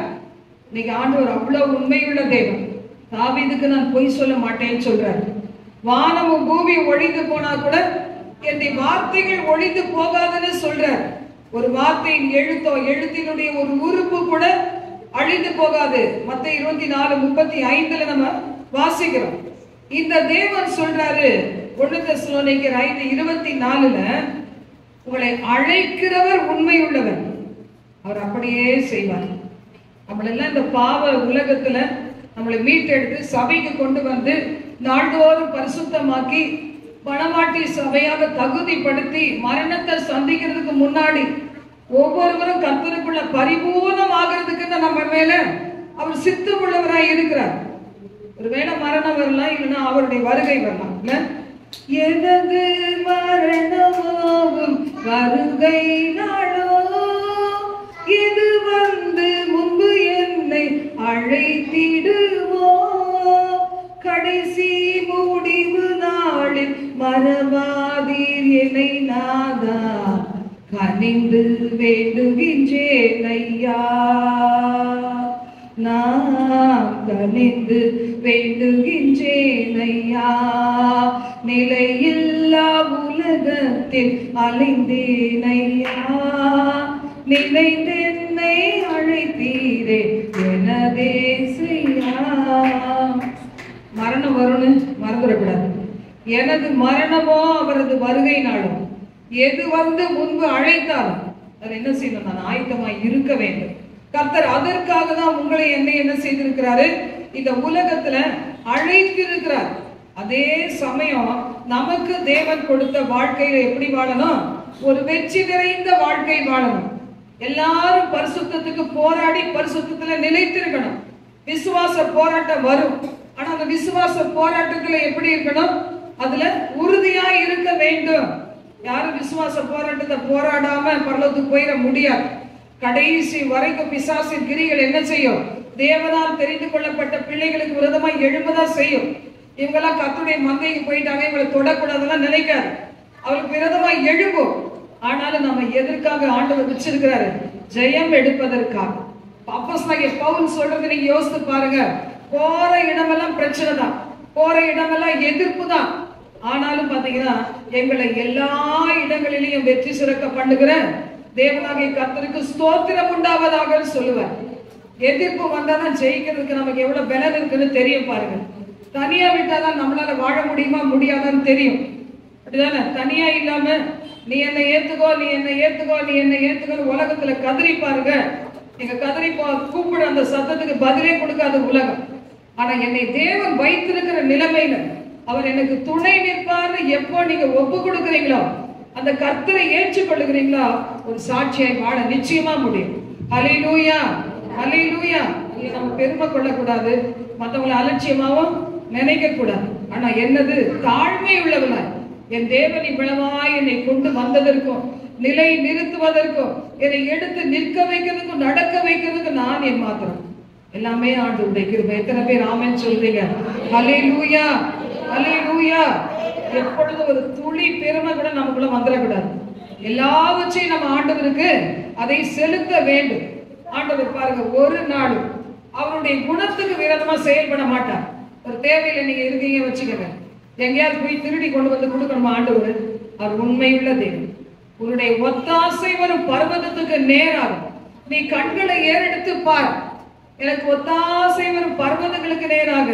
இன்னைக்கு ஆண்டவர் அவ்வளவு உண்மையுள்ள தேவன். தாவீதுக்கு நான் பொய் சொல்ல மாட்டேன்னு சொல்றாரு. வானமும் பூமி ஒழிந்து போனா கூட என்னுடைய வார்த்தைகள் ஒழிந்து போகாதுன்னு சொல்றார். ஒரு வார்த்தையின் எழுத்தினுடைய ஒரு உறுப்பு கூட அழிந்து போகாது. மத்தேயு 24:35 நம்ம வாசிக்கிறோம். இந்த தேவன் சொல்றாரு 1 தெசலோனிக்கர் 5:24 உங்களை அழைக்கிறவர் உண்மை உள்ளவர், அவர் அப்படியே செய்வார். நம்மளெல்லாம் இந்த பாவ உலகத்துல நம்மளை மீட்டெடுத்து சபைக்கு கொண்டு வந்து நாள்தோறும் பரிசுத்தமாக்கி பணமாட்டி சபையாக தகுதிப்படுத்தி மரணத்தை சந்திக்கிறதுக்கு முன்னாடி ஒவ்வொருவரும் கர்த்தருக்குள்ள பரிபூர்ணமாகிறதுக்கு நம்ம மேல அவர் சித்தம் உள்ளவராய் இருக்கிறார். ஒருவேளை மரணம் வரலாம், இல்லைன்னா அவருடைய வருகை வரலாம். இல்ல எனது மரணமாகும் வருகை நாளோ இது வந்து முன்பு என்னை அழைத்திடுவோ, கடைசி முடிவு நாளில் மறவாதீர் என்னை நாதா, கனிந்து வேண்டுகின்றேன் ஐயா, நான் கனிந்து வேண்டுகின்றேன் ஐயா, நிலையில்லா உலகத்தில் அலைந்தேன் ஐயா, நினைந்தென்னை அழைத்தீரே எனதே செய்யா. மரணம் வரும்னு மறந்துடக்கூடாது. எனது மரணமோ அவரது வருகை நாளும் எது வந்து முன்பு அழைத்தாலும் அது என்ன செய்யணும்? நான் ஆயத்தமாய் இருக்க வேண்டும். கர்த்தர் அதற்காக தான் உங்களை என்ன செய்திருக்கிறாரு? இந்த உலகத்துல அழைத்திருக்கிறார். அதே சமயம் நமக்கு தேவன் கொடுத்த வாழ்க்கையில எப்படி வாழணும்? ஒரு வெற்றி நிறைந்த வாழ்க்கை வாழணும். எல்லாரும் பரிசுத்தத்துக்கு போராடி பரிசுத்தத்துல நிலைத்திருக்கணும். விசுவாச போராட்டம் வரும். ஆனா அந்த விசுவாச போராட்டத்துல எப்படி இருக்கணும்? அதுல உறுதியா இருக்க வேண்டும். யாரும் விசுவாச போராட்டத்தை போராடாம பரலோகத்துக்கு போயிட முடியாது. கடைசி வரைக்கும் பிசாசின் கிரிகள் என்ன செய்யும்? தேவனால் தெரிந்து கொள்ளப்பட்ட பிள்ளைகளுக்கு விரோதமா எழும்பதான் செய்யும். இவங்கெல்லாம் கர்த்தருடைய மந்தைக்கு போயிட்டாங்க, இவங்களை தொடக்கூடாதுலாம் நினைக்காது. அவளுக்கு விரோதமா எழும்பும். ஆனாலும் நம்ம எதற்காக ஆண்டவர் வச்சிருக்கிறாரு? ஜெயம் எடுப்பதற்காக. அப்போஸ்தலனாகிய பவுல் சொல்றது நீங்க யோசித்து பாருங்க. போற இடமெல்லாம் பிரச்சனை தான், போற இடமெல்லாம் எதிர்ப்பு தான். ஆனாலும் பாத்தீங்கன்னா எங்களை எல்லா இடங்களிலையும் வெற்றி சிறக்க பண்ணுகிற தேவனாகிய கர்த்தருக்கு ஸ்தோத்திரம் உண்டாவதாக சொல்லுவார். எதிர்ப்பு வந்தாதான் ஜெயிக்கிறதுக்கு நமக்கு எவ்வளவு பலன் இருக்குன்னு தெரியும் பாருங்க. தனியா விட்டாதான் நம்மளால வாழ முடியுமா முடியாதான்னு தெரியும். அப்படிதானே? தனியா இல்லாம நீ என்னை ஏத்துக்கோ, நீ என்னை ஏத்துக்கோ, நீ என்னை ஏத்துக்கோ உலகத்துல கதறி பாருங்க. நீங்க கதறி கூப்பிட அந்த சத்தத்துக்கு பதிலே கொடுக்காத உலகம். ஆனா என்னை தேவன் வைத்திருக்கிற நிலைமையில அவர் எனக்கு துணை நிற்பார்னு எப்போ நீங்க ஒப்பு கொடுக்குறீங்களோ, அந்த கர்த்தரை ஏற்றுக்கொள்ளுகிறீங்களோ, ஒரு சாட்சியாய் வாழ நிச்சயமா முடியும். ஹல்லேலூயா, ஹல்லேலூயா. நம்ம பெருமை கொள்ளக்கூடாது, மற்றவங்களை அலட்சியமாவும் நினைக்க கூடாது. ஆனா என்னது? தாழ்மை உள்ளவனா என் தேவன் இவ்வளவாய் என்னை கொண்டு வந்ததற்கும் நிலை நிறுத்துவதற்கும் என்னை எடுத்து நிற்க வைக்கிறதுக்கும் நடக்க வைக்கிறதுக்கும் நான் என் மாத்திரம் எல்லாமே ஆண்டவருடைய கிருபை. எத்தனை பேர் ஆமென் சொல்றீங்க? ஹல்லேலூயா, ஹல்லேலூயா. எப்பொழுது ஒரு துளி பெருமை கூட நமக்குள்ள வந்துடக்கூடாது. எல்லாவற்றையும் நம்ம ஆண்டவருக்கு அதை செலுத்த வேண்டும். ஆண்டவர் பாருங்க, ஒரு நாளும் அவருடைய குணத்துக்கு விரோதமா செயல்பட மாட்டார். ஒரு தேவையில நீங்க இருக்கீங்க வச்சுக்கோங்க, எங்கேயாவது போய் திருடி கொண்டு வந்து கொடுக்கணுமா? ஆண்டவர் அவர் உண்மையுள்ள தேவன். உன்னுடைய ஒத்தாசை வரும் பர்வதத்துக்கு நேராகும். நீ கண்களை ஏறெடுத்து பார். எனக்கு ஒத்தாசை வரும் பர்வதங்களுக்கு நேராக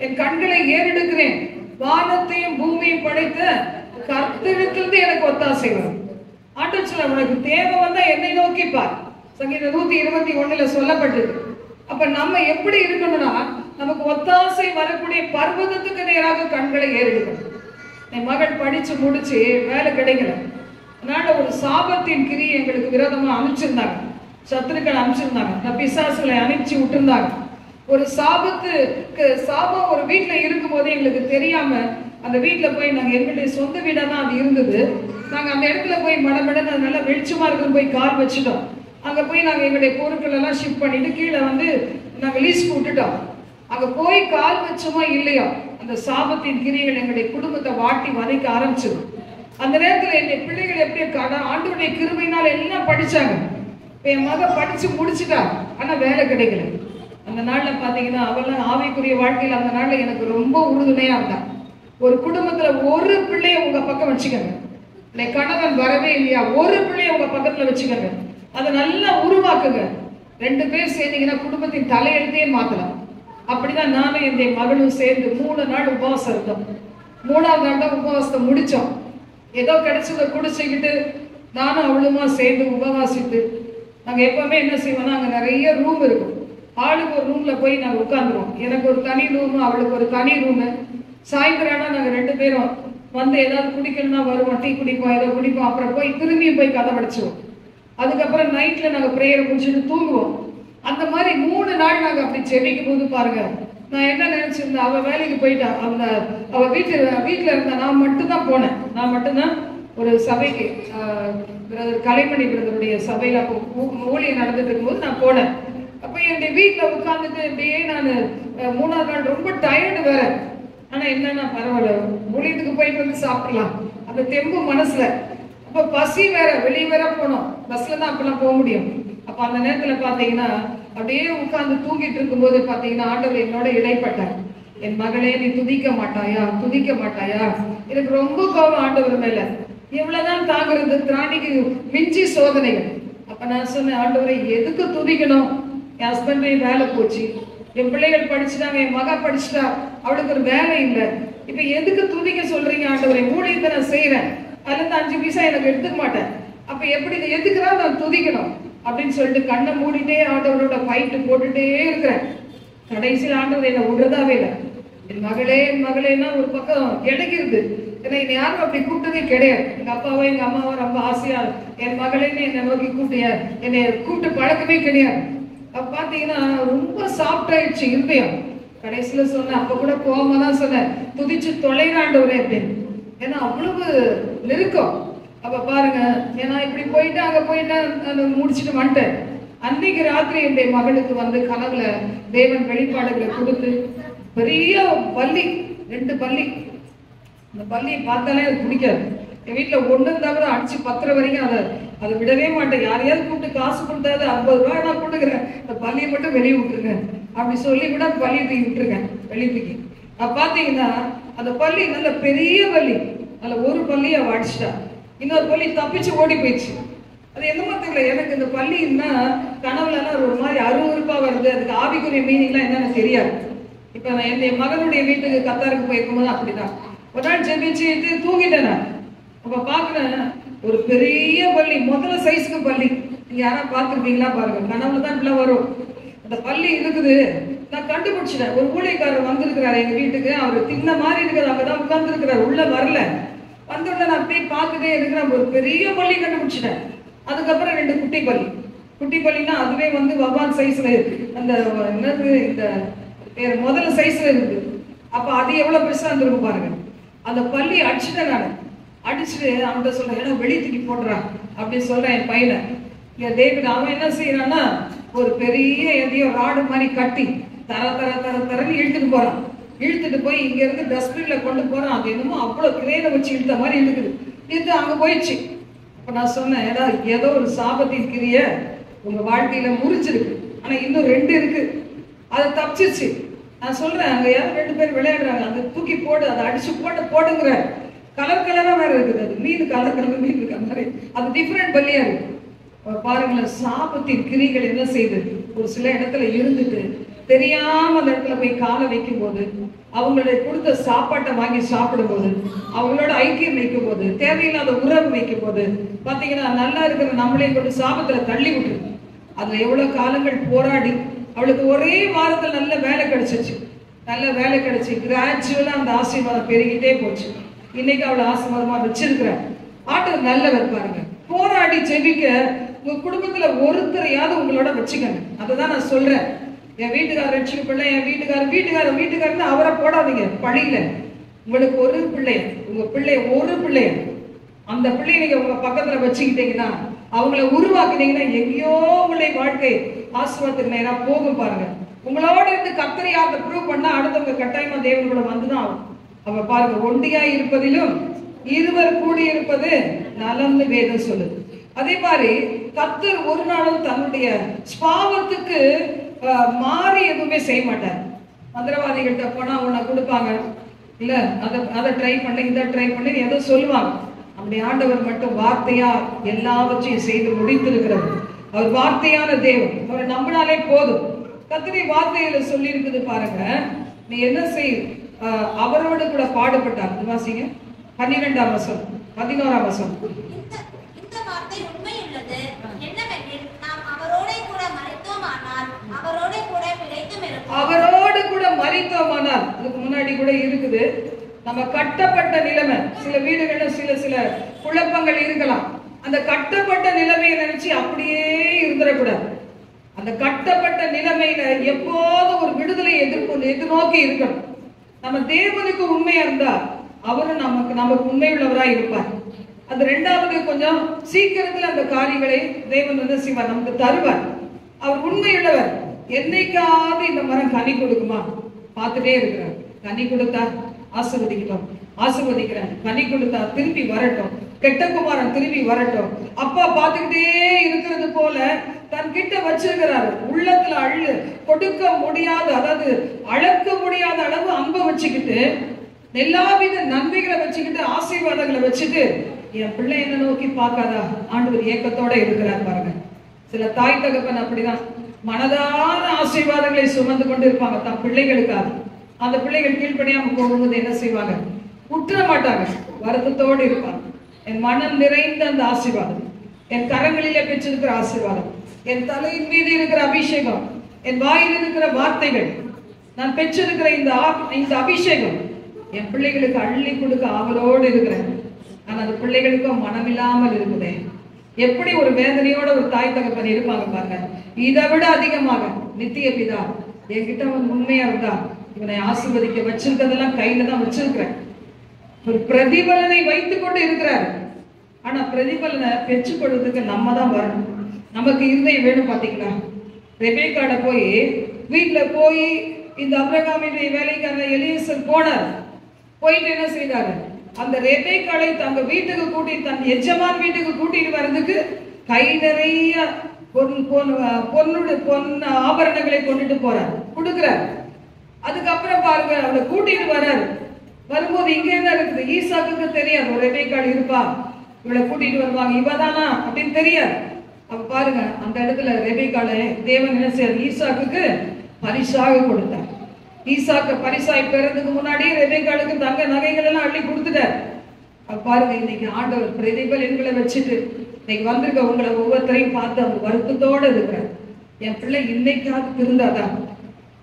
என் கண்களை ஏறெடுக்கிறேன். வானத்தையும் பூமியையும் படைத்த கர்த்தரிடத்திலிருந்து எனக்கு ஒத்தாசை வரும். ஆண்டவர் சொல்ல, உனக்கு தேவை வந்தா என்னை நோக்கி பார். சங்கீதம் 121 சொல்லப்பட்டிருக்கு. அப்ப நம்ம எப்படி இருக்கணும்னா, நமக்கு ஒத்தாசை வரக்கூடிய பர்வதத்துக்கு நேராக கண்களை ஏறெடுக்கணும். என் மகள் படிச்சு முடிச்சு வேலை கிடைக்கல, அதனால ஒரு சாபத்தின் கிரி எங்களுக்கு விரோதமா அனுப்பிச்சிருந்தாங்க. சத்துருக்கள் அனுப்பிச்சிருந்தாங்க, பிசாசுகளை அனுப்பிச்சு விட்டுருந்தாங்க. ஒரு சாபம் ஒரு வீட்டுல இருக்கும் போது எங்களுக்கு தெரியாம அந்த வீட்டுல போய் நாங்க எங்களுடைய சொந்த வீடா தான் அது இருந்தது. நாங்க அந்த இடத்துல போய் மடமடன்னு நல்லா வெளிச்சமா இருக்குன்னு போய் கால் வச்சுட்டோம். அங்க போய் நாங்க எங்களுடைய பொருட்கள் எல்லாம் ஷிஃப்ட் பண்ணிட்டு கீழே வந்து நாங்க லீஸ்க்கு விட்டுட்டோம். அங்க போய் கால் வச்சோமா இல்லையோ, அந்த சாபத்தின் கிரிகள் எங்களுடைய குடும்பத்தை வாட்டி வதைக்க ஆரம்பிச்சது. அந்த நேரத்துல என்னுடைய பிள்ளைகள் எப்படி ஆண்டவருடைய கிருபையினால் எல்லாம் படிச்சாங்க. என் மக படிச்சு முடிச்சுட்டா, ஆனா வேலை கிடைக்கல. அந்த நாள்ல பாத்தீங்கன்னா அவெல்லாம் ஆவிக்குரிய வாழ்க்கையில அந்த நாள்ல எனக்கு ரொம்ப உறுதுணையா இருந்தா. ஒரு குடும்பத்துல ஒரு பிள்ளைய உங்க பக்கம் வச்சுக்கோங்க. கணவன் வரவே இல்லையா, ஒரு பிள்ளைய உங்க பக்கத்துல வச்சுக்கோங்க. அதை நல்லா உருவாக்குங்க. 2 பேர் சேர்ந்தீங்கன்னா குடும்பத்தின் தலையெழுத்தையே மாத்தலாம். அப்படிதான் நானும் என்னுடைய மகளும் சேர்ந்து 3 நாள் உபவாசம் இருந்தோம். 3ஆவது நாள் தான் உபவாசத்தை முடிச்சோம். ஏதோ கிடைச்சதை குடிச்சுக்கிட்டு நானும் அவளுமா சேர்ந்து உபவாசித்து நாங்க எப்பவுமே என்ன செய்வோம்னா, அங்க நிறைய ரூம் இருக்கும். ஆளுக்கு ஒரு ரூம்ல போய் நாங்க உட்காந்துருவோம். எனக்கு ஒரு தனி ரூம், அவளுக்கு ஒரு தனி ரூமு. சாயந்தரம் நாங்க 2 பேரும் வந்து ஏதாவது குடிக்கணும்னா வருவோம், டீ குடிப்போம், ஏதோ குடிப்போம். அப்புறம் போய் திரும்பியும் போய் கதை படிச்சுவோம். அதுக்கப்புறம் நைட்ல நாங்க பிரேயரை முடிச்சுட்டு தூங்குவோம். அந்த மாதிரி 3 நாள் நாங்க அப்படி செபிக்கும் போது பாருங்க, நான் என்ன நினைச்சிருந்தேன், அவ வேலைக்கு போயிட்டா, அவ வீட்டுல இருந்தா, நான் மட்டும்தான் போனேன். நான் மட்டும்தான் ஒரு சபைக்கு பிரதர் கலைமணி பிரதருடைய சபையில ஊழியம் நடந்துட்டு இருக்கும்போது நான் போனேன். அப்ப என்னுடைய வீட்டுல உட்கார்ந்துட்டு இப்படியே நான் 3ஆவது நாள் ரொம்ப டயர்டு வேற. ஆனா என்னன்னா பரவாயில்ல, ஊழியத்துக்கு போயிட்டு வந்து சாப்பிடலாம் அந்த தெம்பு மனசுல. அப்ப பசி வேற, வெளியே வேற போனோம், பஸ்ல தான் அப்பெல்லாம் போக முடியும். அப்ப அந்த நேரத்துல பாத்தீங்கன்னா அப்படியே உட்கார்ந்து தூங்கிட்டு இருக்கும்போது பாத்தீங்கன்னா ஆண்டவர் என்னோட இடைப்பட்டார். என் மகளே, நீ துதிக்க மாட்டாயா, துதிக்க மாட்டாயா? எனக்கு ரொம்ப கோபம் ஆண்டவர் மேல. எவ்வளவுதான் தாங்குறது, திராணிக்கு மிஞ்சி சோதனைகள். அப்ப நான் சொன்னேன், ஆண்டவரை எதுக்கு துதிக்கணும்? என் ஹஸ்பண்ட் வேலை போச்சு, என் பிள்ளைகள் படிச்சுட்டாங்க, என் மகா படிச்சுட்டா, அவளுக்கு ஒரு வேலை இல்லை. இப்ப எதுக்கு துதிக்க சொல்றீங்க ஆண்டவரை? ஊழியத்தை நான் செய்யறேன், அதுல இருந்து 5 பைசா எனக்கு எடுத்துக்க மாட்டேன். அப்ப எப்படி எதுக்குதான் நான் துதிக்கணும் அப்படின்னு சொல்லிட்டு கண்ணை மூடிட்டே ஆண்டவரோட ஃபைட்டு போட்டுட்டே இருக்கிறேன். கடைசியில் ஆண்டவர் என்ன விடுறதாவே இல்லை. என் மகளே, என் மகளேன்னா ஒரு பக்கம் கிடைக்கிறது. ஏன்னா என்னை யாரும் அப்படி கூப்பிட்டதே கிடையாது. எங்க அப்பாவோ எங்க அம்மாவோ ரொம்ப ஆசையா என் மகளேன்னு என்னை நோக்கி கூப்பிட்டிய, என்னை கூப்பிட்டு பழக்கமே கிடையாது. அப்ப பாத்தீங்கன்னா ரொம்ப சாஃப்ட் ஆயிடுச்சு இருதயம். கடைசியில சொன்னேன், அப்ப கூட கோவமா தான் சொன்னேன், துதிச்சு தொலைறாண்டவரே அப்படின்னு. ஏன்னா அவ்வளவு நெருக்கம். அப்ப பாருங்க, ஏன்னா இப்படி போயிட்டு அங்க போயிட்டு முடிச்சுட்டு வந்துட்டேன். அன்னைக்கு ராத்திரி என்னுடைய மகளுக்கு வந்து கனவுல தேவன் வெளிப்பாடுகளை கொடுத்து பெரிய பள்ளி, 2 பள்ளி. அந்த பள்ளியை பார்த்தாலே அது பிடிக்காது. என் வீட்டுல ஒண்ணு தவிர அடிச்சு 10 வரைக்கும் அதை விடவே மாட்டேன். யாரையாவது கூப்பிட்டு காசு கொடுத்தாது 50 ரூபாய் நான் கொடுக்குறேன், இந்த பள்ளியை மட்டும் வெளியே விட்டுருங்க அப்படி சொல்லி கூட பள்ளியை தூக்கி விட்டுருக்கேன், வெளியே தூக்கி. பாத்தீங்கன்னா அந்த பள்ளி நல்ல பெரிய பள்ளி, அதுல ஒரு பள்ளியை அவ அடிச்சிட்டா, இன்னொரு பள்ளி தப்பிச்சு ஓடி போயிடுச்சு. அது என்னமோ தெரியல எனக்கு, இந்த பள்ளின்னா கனவுல எல்லாம் ஒரு மாதிரி அருவருப்பா வருது. அதுக்கு ஆவிக்குரிய மீனிங்லாம் என்னன்னு தெரியாது. இப்ப நான் என் மகனுடைய வீட்டுக்கு கத்தாருக்கு போயிருக்கும்போது அப்படிதான் ஒரு நாள் ஜெபிச்சு தூங்கிட்டேன். அப்ப பாக்குறேன் ஒரு பெரிய பள்ளி, முதல்ல சைஸுக்கு பள்ளி. நீங்க யாரா பாத்துருப்பீங்களா பாருங்க, கனவுல தான் இப்படிலாம் வரும். அந்த பள்ளி இருக்குது. நான் கண்டுபிடிச்சிட்டேன், ஒரு ஊழியக்காரர் வந்திருக்கிறாரு எங்க வீட்டுக்கு. அவர் தின்ன மாதிரி இருக்குது, அங்கதான் உட்கார்ந்து இருக்கிறார், உள்ள வரல. வந்தோடனே நான் அப்படியே பார்த்துட்டே இருக்கிறேன், ஒரு பெரிய பள்ளி கண்டுபிடிச்சிட்டேன். அதுக்கப்புறம் 2 குட்டி பள்ளி. குட்டி பள்ளினா அதுவே வந்து வவ்வால் சைஸ்ல அந்த என்னது இந்த முதல்ல சைஸ்ல இருக்கு. அப்ப அது எவ்வளவு பெருசா இருந்திருக்கும் பாருங்க. அந்த பள்ளி அடிச்சுட்டேன் நான். அடிச்சுட்டு அவன்கிட்ட சொல்றேன், ஏன்னா வெளியே தூக்கி போடுறான் அப்படின்னு சொல்றேன் என் பையனை. டேவிட் அவன் என்ன செய்யறான்னா, ஒரு பெரிய எதையோ ராடு மாதிரி கட்டி தரன்னு இழுத்துட்டு போறான். இழுத்துட்டு போய் இங்க இருந்து டஸ்ட்பின்ல கொண்டு போறான். அது என்னமோ அவ்வளவு கிரேனை வச்சு இழுத்த மாதிரி இழுக்குது. இழுத்து அங்க போயிடுச்சு. அப்ப நான் சொன்னேன், ஏடா ஏதோ ஒரு சாபத்தின் கிரிய உங்க வாழ்க்கையில முறிச்சிருக்கு, ஆனா இன்னும் 2 இருக்கு, அதை தப்பிச்சிருச்சு. நான் சொல்றேன், அங்க யாரும் 2 பேர் விளையாடுறாங்க, அதை தூக்கி போடு, அதை அடிச்சு போடுங்கிற. கலர் கலரா வேற இருக்குது, அது மீன் கலர் கலர் மீன் இருக்க மாதிரி, அது டிஃப்ரெண்ட் பள்ளியா இருக்கு. பாருங்களேன், சாபத்தின் கிரிகள் என்ன செய்யுது, ஒரு சில இடத்துல இருந்துட்டு தெரியாம அந்த இடத்துல போய் காலை வைக்கும் போது, அவங்களுடைய கொடுத்த சாப்பாட்டை வாங்கி சாப்பிடும் போது, அவங்களோட ஐக்கியம் வைக்கும் போது, தேவையில்லாத உறவு வைக்கும் போது பாத்தீங்கன்னா நல்லா இருக்கிற நம்மளையும் கொண்டு சாபத்துல தள்ளி விட்டுருக்கு. அதுல எவ்வளவு காலங்கள் போராடி அவளுக்கு ஒரே வாரத்தில் நல்ல வேலை கிடைச்சிச்சு. நல்ல வேலை கிடைச்சி கிராஜுவலா அந்த ஆசீர்வாதம் பெருகிட்டே போச்சு. இன்னைக்கு அவளை ஆசீர்வாதமா வச்சிருக்கிறேன். ஆண்டவர் நல்லவர் பாருங்க. போராடி ஜெபிக்க உங்க குடும்பத்துல ஒருத்தரையாவது உங்களோட வச்சுக்கங்க. அதுதான் நான் சொல்றேன். என் வீட்டுக்காரர் ரட்சிக்கப்படல, என் வீட்டுக்காரன்னு அவரை போடாதீங்க பழியில. உங்களுக்கு ஒரு பிள்ளை, உங்க பிள்ளை ஒரு பிள்ளை, அந்த பிள்ளைய நீங்க உங்க பக்கத்துல வச்சுக்கிட்டீங்கன்னா, அவங்கள உருவாக்குனீங்கன்னா, எங்கேயோ உங்களை வாழ்க்கை ஆசீர்வாதத்துக்கு நேரா போகும் பாருங்க. உங்களோட இருந்து கர்த்தரை யார்கிட்ட ப்ரூவ் பண்ணா அடுத்தவங்க கட்டாயமா தேவன் கூட வந்துதான் ஆகும். அவ பாருங்க, ஒண்டியா இருப்பதிலும் இருவர் கூடி இருப்பது நலம்னு வேதம் சொல்லுது. அதே மாதிரி கர்த்தர் ஒரு நாளும் தன்னுடைய ஸ்பாவத்துக்கு மாறி எதுவுமே செய்ய மாட்டார். மந்திரவாதிகள்கிட்ட போனா உன்னை கொடுப்பாங்க, இல்ல அதை ட்ரை பண்ண, இதை ட்ரை பண்ண ஏதோ சொல்லுவாங்க. அப்படி ஆண்டவர் மட்டும் வார்த்தையா எல்லாவற்றையும் செய்து முடித்திருக்கிறது. அவர் வார்த்தையான தேவன். அவரை நம்பினாலே போதும். கர்த்தருடைய வார்த்தையில சொல்லி இருக்குது பாருங்க. நீ என்ன செய், அவரோடு கூட பாடுபட்டார். வாசிங்க 12ஆம் வசனம் 11ஆம் வசனம். இந்த வார்த்தை உண்மையுள்ளது என்னவெனில் நாம் அவரோட கூட மரித்தோமானால் அவரோட கூட பிழைத்தும் இருப்போம். அவரோடு கூட மரித்தோமானால், அதுக்கு முன்னாடி கூட இருக்குது நம்ம கட்டப்பட்ட நிலைமை. சில வீடுகள்ல சில குழப்பங்கள் இருக்கலாம். அந்த கட்டப்பட்ட நிலைமையை நினைச்சு அப்படியே இருந்துடக்கூடாது. அந்த கட்டப்பட்ட நிலைமையில எப்போது ஒரு விடுதலை எதிர்நோக்கி இருக்கணும். நம்ம தேவனுக்கு உண்மையா இருந்தா அவரும் நமக்கு உண்மை உள்ளவராய் இருப்பார். அது ரெண்டாவது, கொஞ்சம் சீக்கிரத்தில் அந்த காரியங்களை தேவன் என்ன செய்வார், நமக்கு தருவார். அவர் உண்மையுள்ளவர். என்னைக்காவது இந்த மரம் கனி கொடுக்குமா பார்த்துட்டே இருக்கிறார். கனி கொடுத்தா ஆசீர்வதிக்கிறேன், கனி கொடுத்தா திருப்பி வரட்டும், கெட்ட குமாரன் திரும்பி வரட்டும். அப்பா பார்த்துக்கிட்டே இருக்கிறது போல தன் கிட்ட வச்சிருக்கிறாரு. உள்ளத்துல கொடுக்க முடியாத, அதாவது அளக்க முடியாத அளவு அன்பை வச்சுக்கிட்டு, எல்லாவித நன்மைகளை வச்சுக்கிட்டு, ஆசீர்வாதங்களை வச்சுட்டு, என் பிள்ளை என்ன நோக்கி பார்க்காதா ஆண்டவர் ஏக்கத்தோட இருக்கிறார் பாருங்க. சில தாய் தகப்பன் அப்படிதான் மனதான ஆசீர்வாதங்களை சுமந்து கொண்டு இருப்பாங்க தன் பிள்ளைகளுக்காக. அந்த பிள்ளைகள் கீழ்ப்படியாம போகும்போது என்ன செய்வாங்க, உற்ற மாட்டாங்க, வருத்தத்தோடு இருப்பாங்க. என் மனம் நிறைந்த அந்த ஆசீர்வாதம், என் கரங்களிலே பெற்றிருக்கிற ஆசீர்வாதம், என் தலையின் மீது இருக்கிற அபிஷேகம், என் வாயில் இருக்கிற வார்த்தைகள், நான் பெற்றிருக்கிற இந்த அபிஷேகம் என் பிள்ளைகளுக்கு அள்ளி கொடுக்க ஆவலோடு இருக்கிறேன். ஆனா அந்த பிள்ளைகளுக்கும் மனமில்லாமல் இருக்குதே. எப்படி ஒரு வேதனையோட ஒரு தாய் தகப்பன் இருப்பாங்க பாருங்க. இதை விட அதிகமாக நித்திய பிதா என்கிட்ட அவன் உண்மையா இருந்தா இவனை ஆசீர்வதிக்க வச்சிருக்கிறதெல்லாம் கையில தான் வச்சிருக்கிறேன். ஒரு பிரதிபலனை வைத்துக் கொண்டு இருக்கிறார். ஆனா பிரதிபலனை பெற்றுக்கொள்றதுக்கு நம்ம தான் வரணும். நமக்கு இருதயம் வேணும். பாத்தீங்களா, ரெபேக்காட போய் வீட்டுல போய் இந்த அபிரகாமினுடைய வேலைக்காரர் எலியேசர் போனார். போயிட்டு என்ன செய்தாரு, அந்த ரெபேக்காளை தங்க வீட்டுக்கு கூட்டி, தன் எஜமான் வீட்டுக்கு கூட்டிட்டு வர்றதுக்கு கை நிறைய பொன் ஆபரணங்களை கொண்டுட்டு போறார், கொடுக்கிறார். அதுக்கப்புறம் பாருங்க, அவளை கூட்டிட்டு வர்றாரு. வரும்போது இங்க என்ன இருக்குது, ஈசாக்குக்கு தெரியாது ஒரு ரெபேக்காள் இருப்பா, இவளை கூட்டிட்டு வருவாங்க, இவதானா அப்படின்னு தெரியாது. அப்ப பாருங்க, அந்த இடத்துல ரெபேக்காளை தேவன் என்ன செய்ய ஈசாக்குக்கு பரிசாக கொடுத்தார். ஈசாக்கு பரிசாய் பெறதுக்கு முன்னாடி ரெபேக்காளுக்கு தங்க நகைகள் எல்லாம் அள்ளி கொடுத்துட்டார். அப்ப பாருங்க, இன்னைக்கு ஆண்டவர் பிரதிபலன்களை வச்சுட்டு இன்னைக்கு வந்திருக்க உங்களை ஒவ்வொருத்தரையும் பார்த்து அவர் வருத்தத்தோடு இருக்கிறார். என் பிள்ளை இன்னைக்காவது திருந்தாதா,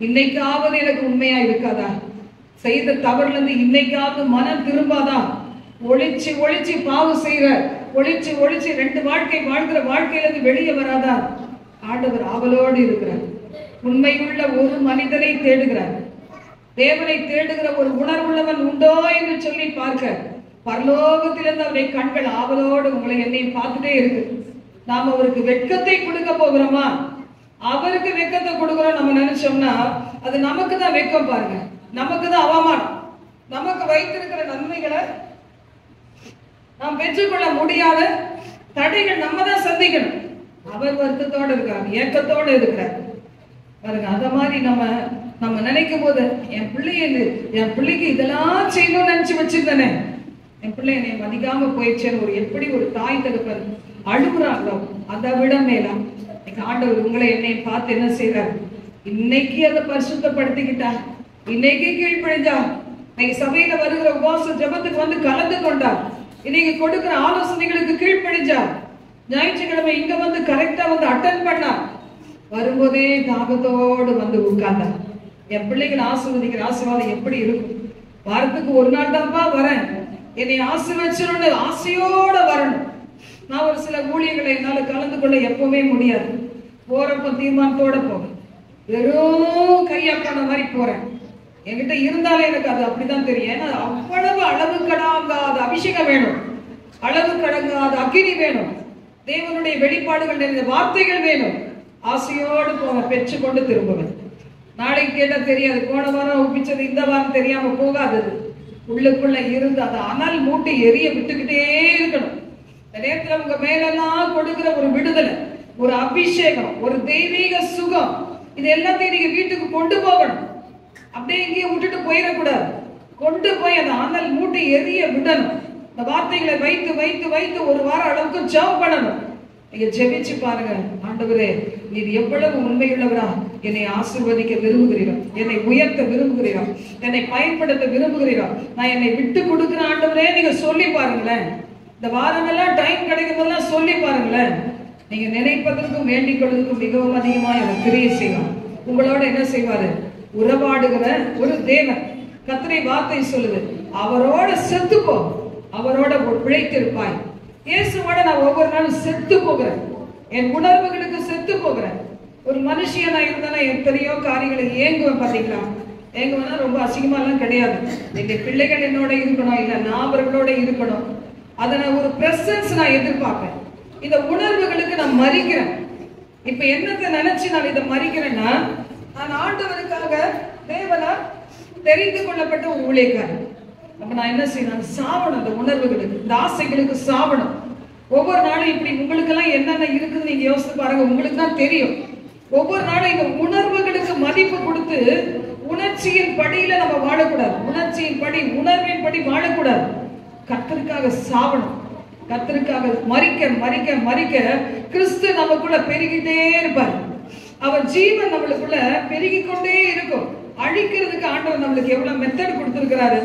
இன்னைக்காவது எனக்கு உண்மையா இருக்காதா, செய்த தவறுல இருந்து இன்னைக்காவது மனம் திரும்பாதா, ஒளிச்சு பாவம் செய்யற, ஒளிச்சு ரெண்டு வாழ்க்கை வாழ்கிற வாழ்க்கையில இருந்து வெளியே வராதா. ஆண்டவர் ஆவலோடு இருக்கிறார். உண்மையுள்ள ஒரு மனிதனை தேடுகிறார். தேவனை தேடுகிற ஒரு உணர்வுள்ளவன் உண்டோ என்று சொல்லி பார்க்க பரலோகத்திலிருந்து அவருடைய கண்கள் ஆவலோடு உங்களை என்னையும் பார்த்துட்டே இருக்கு. நாம அவருக்கு வெட்கத்தை கொடுக்க போகிறோமா, அவருக்கு வெட்கத்தை கொடுக்கிறோம் நம்ம நினைச்சோம்னா அது நமக்கு தான் வெட்கம். பாருங்க, நமக்கு தான் அவமானம். நமக்கு வைத்திருக்கிற நன்மைகளை நாம் பெற்றுக்கொள்ள முடியாத தடைகள் நம்ம தான் சந்திக்கணும். அவர் வருத்தத்தோடு இருக்கிறார், ஏக்கத்தோடு இருக்கிறார் பாருங்க. அத மாதிரி நம்ம நினைக்கும் போது என் பிள்ளைக்கு இதெல்லாம் செய்யணும்னு நினைச்சு வச்சிருந்தேனே, என் பிள்ளை என்னை மதிக்காம போயிடுச்சேன்னு எப்படி ஒரு தாய் தகப்பன் அழுகுறாங்களோ அதை விட மேலாம் இன்னைக்கு ஆண்டவர் உங்களை என்னை பார்த்து என்ன செய்யறாரு, இன்னைக்கு அதை பரிசுத்தப்படுத்திக்கிட்டா, இன்னைக்கு கீழ்ப்படிஞ்சா, இன்னைக்கு சபையில வருகிற உபவாச ஜபத்துக்கு வந்து கலந்து கொண்டா, இன்னைக்கு கொடுக்கிற ஆலோசனைகளுக்கு கீழ்ப்படிஞ்சா, ஞாயிற்றுக்கிழமை இங்க வந்து கரெக்டா வந்து அட்டன் பண்ணா, வரும்போதே தாகத்தோடு வந்து உட்கார்ந்தா. என் பிள்ளைகள் ஆசீர்வதிக்கிற ஆசீர்வாதம் எப்படி இருக்கும். வாரத்துக்கு ஒரு நாள் தான்ப்பா வரேன், என்னை ஆசீர்வதிச்சணும்னு ஆசையோட வரணும். நான் ஒரு சில ஊழியர்களை என்னால கலந்து கொள்ள எப்பவுமே முடியாது. போறப்ப தீர்மானத்தோட போவேன், வெறும் கையாக்கான மாதிரி போறேன். என்கிட்ட இருந்தாலும் எனக்கு அது அப்படிதான் தெரியும். ஏன்னா அவ்வளவு அளவு கடங்காத அபிஷேகம் வேணும், அளவு கடங்காத அக்கினி வேணும், தேவனுடைய வெளிப்பாடுகள் நிறைந்த வார்த்தைகள் வேணும். ஆசையோடு போவேன், பெற்றுக்கொண்டு திரும்புவேன். நாளைக்கு கேட்டா தெரியாது, போன வாரம் ஒப்பிச்சது இந்த வாரம் தெரியாம போகாதது. உள்ளுக்குள்ள இருந்து அதை அனல் மூட்டி எரிய விட்டுக்கிட்டே இருக்கணும். நேரத்துல உங்க மேலெல்லாம் கொடுக்கிற ஒரு விடுதலை, ஒரு அபிஷேகம், ஒரு தெய்வீக சுகம், இது எல்லாத்தையும் நீங்க வீட்டுக்கு கொண்டு போகணும். அப்படியே இங்கேயே விட்டுட்டு போயிடக்கூடாது. கொண்டு போய் அதை அனல் மூட்டி எரிய விடணும். இந்த வார்த்தைகளை வைத்து வைத்து வைத்து ஒரு வாரம் அளவுக்கு ஜெபம் பண்ணணும். நீங்க ஜெபிச்சு பாருங்க, ஆண்டவரே நீர் எவ்வளவு உண்மையுள்ளவரா, என்னை ஆசீர்வதிக்க விரும்புகிறீரா, என்னை உயர்த்த விரும்புகிறீரா, என்னை பயன்படுத்த விரும்புகிறீரா, நான் என்னை விட்டு கொடுக்கிற ஆண்டவரே நீங்க சொல்லி பாருங்களேன். இந்த வாரமெல்லாம் டைம் கிடைக்கும் போதெல்லாம் சொல்லி பாருங்களேன். நீங்க நினைப்பதற்கும் வேண்டிக் கொள்வதற்கும் மிகவும் அதிகமா எனக்கு கிரியை செய்வார். உங்களோட என்ன செய்வாரு? உறவாடுகிற ஒரு தேவன். கர்த்தருடைய வார்த்தை சொல்லுது, அவரோட செத்துப்போ, அவரோட பிழைத்திருப்பாய். இயேசுவோட நான் ஒவ்வொரு நாளும் செத்து போகிறேன், என் உணர்வுகளுக்கு செத்து போகிறேன். ஒரு மனுஷியா நான் இருந்தா எத்தனையோ காரியங்களை ஏங்குவேன். பாத்தீங்களா, ஏங்குவேன்னா ரொம்ப அசிங்கமா எல்லாம் கிடையாது. எங்க பிள்ளைகள் என்னோட இருக்கணும், இல்ல நான் அவர்களோட இருக்கணும். அதை நான் ஒரு பிரசன்ஸ் நான் எதிர்பார்ப்பேன். இந்த உணர்வுகளுக்கு நான் மறிக்கிறேன். இப்ப என்னத்தை நினைச்சு நான் இதை மறிக்கிறேன்னா, நான் ஆண்டவருக்காக தேவனா தெரிந்து கொள்ளப்பட்ட ஒரு ஊழியக்காரன். அப்ப நான் என்ன செய்யணும்? சாவணும். அந்த உணர்வுகளுக்கு, இந்த ஆசைகளுக்கு சாவணும். ஒவ்வொரு நாளும் இப்படி உங்களுக்கு எல்லாம் என்னென்ன இருக்குன்னு நீங்க யோசித்து பாருங்க, உங்களுக்கு தான் தெரியும். ஒவ்வொரு நாளும் இந்த உணர்வுகளுக்கு மதிப்பு கொடுத்து உணர்ச்சியின் படியில நம்ம வாழக்கூடாது. உணர்ச்சியின் படி, உணர்வின் படி வாழக்கூடாது. கர்த்தருக்காக சாவணும். கர்த்தருக்காக மரிக்க மரிக்க மரிக்க கிறிஸ்து நமக்குள்ள பெருகிட்டே இருப்பார். அவர் ஜீவன் நம்மளுக்குள்ள பெருகிக் கொண்டே இருக்கும். அழிக்கிறதுக்கு ஆண்டவர் நம்மளுக்கு எவ்வளவு மெத்தட் கொடுத்திருக்கிறாரு.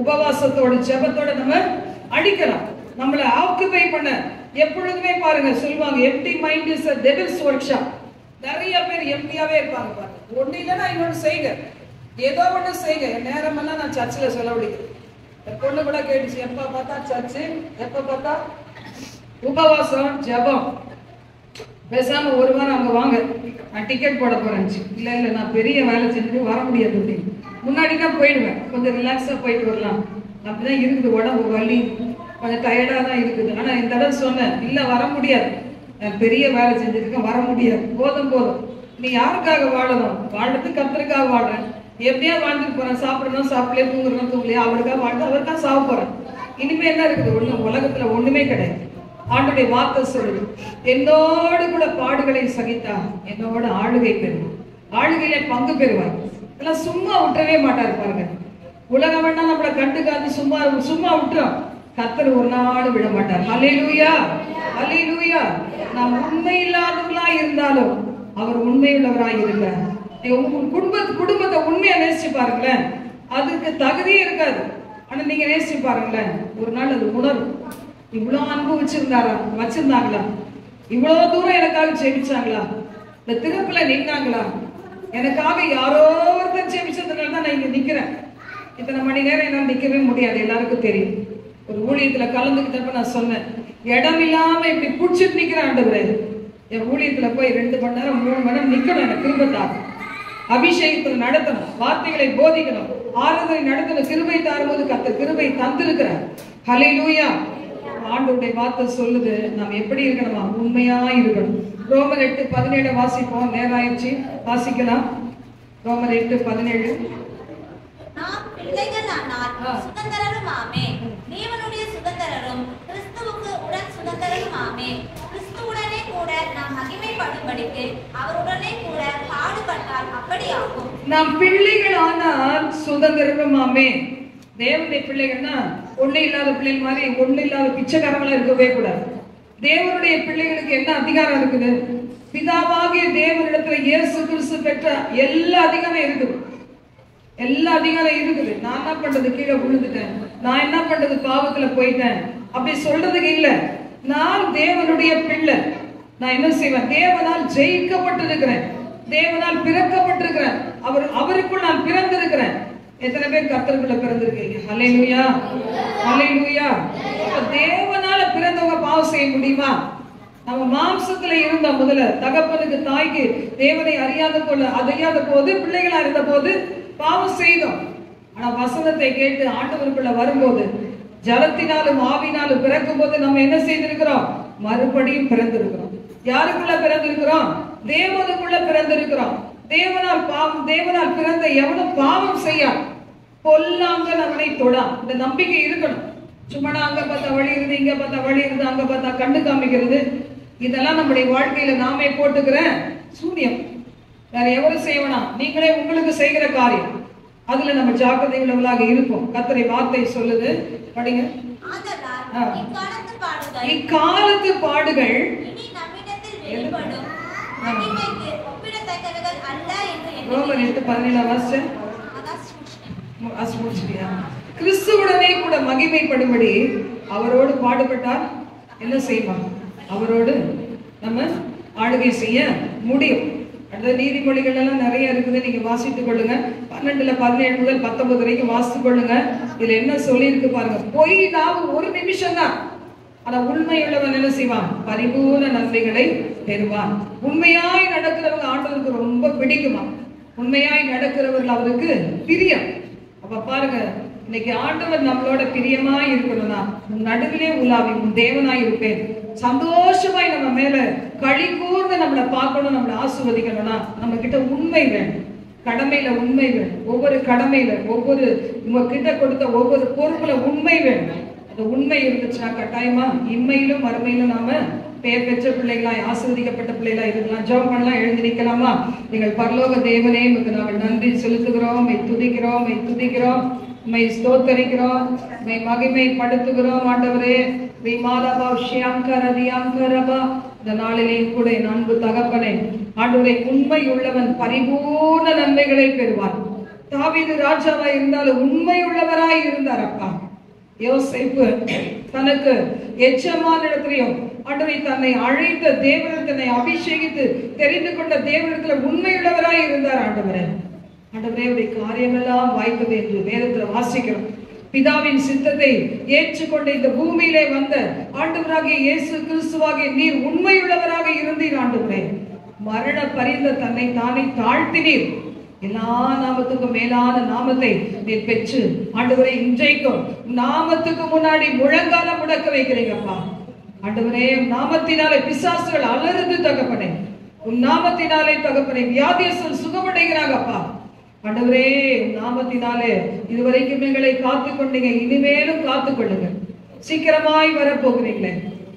உபவாசத்தோட ஜெபத்தோட நம்ம அழிக்கலாம். நம்மளை ஆக்குபை பண்ண எப்பொழுதுமே பாருங்க சொல்லுவாங்க, empty mind is a devil's workshop. நிறைய பேர் எம்டியாவே இருப்பாங்க. பாருங்க, ஒண்ணு இல்லைன்னா இன்னொன்னு செய்யுங்க, ஏதோ ஒண்ணு செய்யுங்க. என் நேரமெல்லாம் நான் சர்ச்சில் செலவழிக்கிறேன். பொண்ணு கூட கேட்டுச்சு, எப்ப பார்த்தா சர்ச்சு, எப்ப பார்த்தா உபவாசம் ஜெபம். பேசாம ஒரு வாரம் அங்க வாங்க, நான் டிக்கெட் போட போறேன். இல்ல இல்ல நான் பெரிய வேலை செஞ்சுட்டு வர முடியாது அப்படின்னு. முன்னாடி தான் போயிடுவேன், கொஞ்சம் ரிலாக்ஸா போயிட்டு வரலாம். அப்படிதான் இருக்குது, உடம்பு வலி, கொஞ்சம் டயர்டா தான் இருக்குது. ஆனா இந்த தடவை சொன்னேன், இல்ல வர முடியாது, நான் பெரிய வேலை செஞ்சிருக்கேன், வர முடியாது. போதும் போதும், நீ யாருக்காக வாழணும்? வாழ்றது கர்த்தருக்காக வாழ்றேன். எப்படியா வாழ்ந்துட்டு போறேன், சாப்பிடணும் சாப்பிடலையே, தூங்குறோம் தூங்கலையா, அவருக்காக வாழ்ந்து அவருக்காக சாவ போறேன். இனிமே என்ன இருக்குது? ஒண்ணு உலகத்துல ஒண்ணுமே கிடையாது. ஆண்டுடைய வார்த்தை சொல்லுது, என்னோடு கூட பாடுகளை சகித்தா என்னோட ஆளுகை பெறும், ஆளுகையில பங்கு பெறுவார். இதெல்லாம் சும்மா விட்டுறவே மாட்டாரு பாருங்க. உலகம் வேணா நம்மளை கண்டுக்காது, சும்மா சும்மா விட்டுறோம். கர்த்தர் ஒரு நாள் விட மாட்டார். ஹல்லேலூயா, ஹல்லேலூயா. நாம் உண்மை இல்லாதவர்களா இருந்தாலும் அவர் உண்மையுள்ளவராய் இருக்கிறார். குடும்பத்தை உண்மையா நேசிச்சு பாருங்களேன், அதுக்கு தகுதியே இருக்காது. ஆனா நீங்க நேசிச்சு பாருங்களேன், ஒரு நாள் அது உணரும். இவ்வளவு அன்பு வச்சிருந்தாங்களா, இவ்வளவு தூரம் எனக்காக ஜெபிச்சாங்களா, இந்த திருப்புல நின்னாங்களா, எனக்காக யாரோ ஒருத்தர் ஜெபிச்சதுனால தான் நான் இங்க நிக்கிறேன். இத்தனை மணி நேரம் என்னால நிக்கவே முடியாது, எல்லாருக்கும் தெரியும். ஒரு ஊழியத்துல கலந்துக்கிட்டப்ப நான் சொன்னேன், இடம் இல்லாம இப்படி புடிச்சிட்டு நிக்கிறேன் ஆண்டவரே. என் ஊழியத்துல போய் 2 மணி நேரம் 3 மணி நேரம் நிக்கணும். எனக்கு கிருபைத்தார், அபிஷேகத்தில் நடத்தணும், வார்த்தைகளை போதிக்கணும், ஆராதனை நடத்தணும். கிருபை தாரும்போது கர்த்தர் கிருபை தந்திருக்கிறார். ஹல்லேலூயா. ஆண்டவருடைய வார்த்தை சொல்லுது, நாம் எப்படி இருக்கணுமா? உண்மையா இருக்கணும். ரோமர் 8:17 வாசிப்போம். நேரம் ஆயிடுச்சு, வாசிக்கலாம். ரோமர் 8:17. நாம் பிள்ளைகளானால் சுதந்திரருமாமே, தேவனுடைய சுதந்திரரும் கிறிஸ்துவுக்கு உடன் சுதந்திரருமாமே. கிறிஸ்துவுடனே கூட நாம் மகிமைப்படும்படிக்கு அவருடனே கூட பாடுபட்டால் அப்படியாகும். நாம் பிள்ளைகளானால் சுதந்திரருமாமே. தேவனுடைய பிள்ளைகள்னா ஒண்ணு இல்லாத பிள்ளைகள் மாதிரி, ஒண்ணு இல்லாத பிச்சைக்காரங்களா இருக்கவே கூடாது. தேவனுடைய பிள்ளைகளுக்கு என்ன அதிகாரம் இருக்குது? பிதாவாகிய தேவனிடத்துல இயேசு கிறிஸ்து பெற்ற எல்லா அதிகாரம் இருக்குது, எல்லா அதிகாரம் இருக்குது. நான் என்ன பண்றது? கீழே விழுந்துட்டேன், நான் என்ன பண்றது? பாவத்துல போயிட்டேன், அப்படி சொல்றதுக்கு இல்ல. நான் தேவனுடைய பிள்ளை, நான் என்ன செய்வேன்? தேவனால் ஜெயிக்கப்பட்டிருக்கிறேன், தேவனால் பிறக்கப்பட்டிருக்கிறேன், அவருக்குள் நான் பிறந்திருக்கிறேன். எத்தனை பேர் கர்த்தருக்குள்ள பிறந்திருக்கீங்க? ஹல்லேலூயா, ஹல்லேலூயா. தேவனால பிறந்தவங்க பாவம் செய்ய முடியுமா? நம்ம மாம்சத்துல இருந்த முதல்ல தகப்பனுக்கு தாய்க்கு தேவனை அறியாத போது பிள்ளைகளா இருந்த போது பாவம் செய்தோம். ஆனா வசனத்தை கேட்டு ஆண்டவருக்குள்ள வரும்போது, ஜலத்தினாலும் ஆவினாலும் பிறக்கும் போது நம்ம என்ன செய்திருக்கிறோம்? மறுபடியும் பிறந்திருக்கிறோம். யாருக்குள்ள பிறந்திருக்கிறோம்? தேவனுக்குள்ள பிறந்திருக்கிறோம். தேவனால் பிறந்த எவனும் பாவம் செய்யா, பொல்லாங்க அவனை தொடாம். இந்த நம்பிக்கை இருக்கணும். சும்மா அங்க பார்த்தா வழி இருந்து, இங்க பார்த்தா வழி இருந்து, அங்க பார்த்தா கண்டு காமிக்கிறது, இதெல்லாம் நம்முடைய வாழ்க்கையில நாமே போட்டுக்கிற சூனியம். வேற எவரும் செய்வனா? நீங்களே உங்களுக்கு செய்கிற காரியம். அதுல நம்ம ஜாக்கிரதை உள்ளவர்களாக இருப்போம். கர்த்தருடைய வார்த்தை சொல்லுது, படிங்க. இக்காலத்து பாடுகள் இனி நம்மில் வெளிப்படும் மகிமைக்கு ஒப்பிடத்தக்கவர்கள் அல்ல என்று ரோமர் 8:17 வாசிச்சேன். கிறிஸ்துவுடனே கூட மகிமைப்படும்படி அவரோடு பாடுபட்டார். என்ன செய்வார்? அவரோடு நம்ம ஆளுகை செய்ய முடியும். அடுத்த நீதிமொழிகள் எல்லாம் நிறைய இருக்குது, நீங்க வாசித்துக் கொள்ளுங்க. 12:17 முதல் 19 வரைக்கும் வாசித்துக் கொள்ளுங்க. இதுல என்ன சொல்லி இருக்கு பாருங்க. பொய் நாவு ஒரு நிமிஷம் தான், ஆனா உண்மையுள்ளவன் என்ன செய்வான்? பரிபூர்ண நன்மைகளை பெறுவான். உண்மையாய் நடக்கிறவங்க ஆண்டவருக்கு ரொம்ப பிடிக்குமா? உண்மையாய் நடக்கிறவர்கள் அவருக்கு பிரியம். அப்ப பாருங்க, இன்னைக்கு ஆண்டவர் நம்மளோட பிரியமா இருக்கணும்னா நடுவிலே உலாவி உன் தேவனாய் இருப்பேன், சந்தோஷமாய் நம்ம மேல களி கூர்ந்து நம்மளை பார்க்கணும், நம்மளை ஆசீர்வதிக்கணும்னா நம்ம கிட்ட உண்மை வேணும். கடமையில உண்மை வேணும். ஒவ்வொரு கடமையில, ஒவ்வொரு உங்க கிட்ட கொடுத்த ஒவ்வொரு பொறுப்புல உண்மை வேணும். அந்த உண்மை இருந்துச்சுன்னா கட்டாயமா இம்மையிலும் மறுமையிலும் நாம பெயர் பெற்ற பிள்ளைகளாய் ஆசீர்வதிக்கப்பட்ட பிள்ளைகளா இருக்கலாம். ஜெபம் பண்ணலாம். எழுந்து நிற்கலாமா? நீங்கள் பரலோக தேவனே, உமக்கு நாங்கள் நன்றி செலுத்துகிறோம், உம்மை துதிக்கிறோம், உம்மை துதிக்கிறோம், உம்மை ஸ்தோத்தரிக்கிறோம், உம்மை மகிமைப்படுத்துகிறோம். ஆண்டவரே, இந்த நாளிலே கூட என் அன்பு தகப்பனே, ஆண்டவரே, உண்மை உள்ளவன் பரிபூர்ண நன்மைகளை பெறுவான். தாவீது ராஜாவாய் இருந்தாலும் உண்மை உள்ளவராய் இருந்தார். அப்பா, யோசேப்பு தனக்கு எஜமான இடத்திலையும் ஆண்டவரை தன்னை அழைத்த தேவனிடத்தினை அபிஷேகித்து தெரிந்து கொண்ட தேவனிடத்துல உண்மையுள்ளவராய் இருந்தார். ஆண்டவரே, ஆண்டவரே, உடைய காரியமெல்லாம் வாய்த்தது என்று வேதத்துல வாசிக்கிறோம். பிதாவின் சித்தத்தை ஏற்றுக்கொண்ட இந்த பூமியிலே வந்த ஆண்டவராகிய இயேசு கிறிஸ்துவாகிய நீர் உண்மையுள்ளவராக இருந்தீர். ஆண்டவரே, மரண பரிந்த தன்னை தானே தாழ்த்தினீர். எல்லா நாமத்துக்கும் மேலான நாமத்தை நீர் பெற்று ஆண்டவரை இன்றைக்கும் நாமத்துக்கு முன்னாடி முழங்கால முடக்க வைக்கிறீங்கப்பா. ஆண்டவரே, நாமத்தினாலே பிசாசுகள் அலறுது தகப்பனே. உன் நாமத்தினாலே தகப்பனே வியாதியர்கள் சுகமடைகிறாங்கப்பா. ஆண்டவரே, நாமத்தினாலே இதுவரைக்கும் எங்களை காத்துக் கொண்டீங்க, இனிமேலும் காத்துக் கொள்ளுங்க. சீக்கிரமாய் வரப்போகிறீங்களே,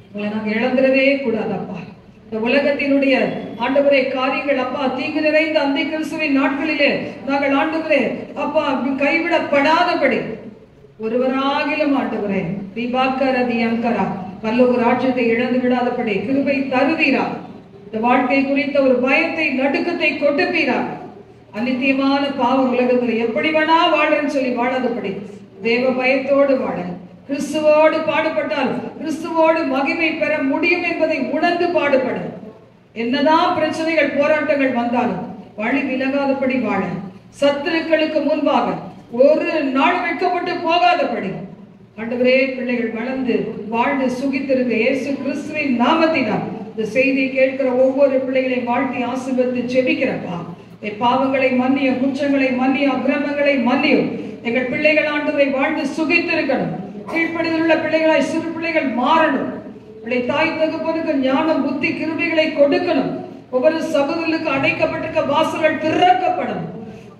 உங்களை நாங்க இழந்துடவே கூடாதப்பா. இந்த உலகத்தினுடைய ஆண்டவரே காரியங்கள் அப்பா தீங்கு நிறைந்த அந்த கிறிஸ்துவின் நாட்களிலே நாங்கள் ஆண்டவரே அப்பா கைவிடப்படாதபடி ஒருவராகிலும் ஆண்டவரே தீபாக்கரதியங்கரா பல்லோக ராஜ்யத்தை இழந்து விடாதபடி கிருபை தருவீரா. இந்த வாழ்க்கை குறித்த ஒரு பயத்தை நடுக்கத்தை கொடுப்பீரா. அநித்தியமான பாவ உலகத்துல எப்படி வேணா வாழன்னு சொல்லி வாழாதபடி தேவ பயத்தோடு வாழ, கிறிஸ்துவோடு பாடுபட்டால் கிறிஸ்துவோடு மகிமை பெற முடியும் என்பதை உணர்ந்து பாடுபட, என்னதான் பிரச்சனைகள் போராட்டங்கள் வந்தாலும் வழி விலகாதபடி வாழ, சத்துருக்களுக்கு முன்பாக ஒரு நாள் வெட்கப்பட்டு போகாதபடி ஆண்டவரே பிள்ளைகள் வளர்ந்து வாழ்ந்து சுகித்திருக்க இயேசு கிறிஸ்துவின் நாமத்தினால் இந்த செய்தியை கேட்கிற ஒவ்வொரு பிள்ளைகளையும் வாழ்த்தி ஆசீர்வதித்து ஜெபிக்கிறப்பா. பாவங்களை மன்னியும், குற்றங்களை மன்னியும், அக்கிரமங்களை மன்னியும். எங்கள் பிள்ளைகள் ஆண்டவரை வாழ்ந்து சுகித்திருக்கணும். கீழ்ப்படியில் உள்ள பிள்ளைகளாய் சிறு பிள்ளைகள் மாறணும். பிள்ளை தாய் தகப்பனுக்கு ஞானம் புத்தி கிருபைகளை கொடுக்கணும். ஒவ்வொரு சகோதரர்களுக்கு அடைக்கப்பட்டிருக்க வாசல்கள் திறக்கப்படணும்.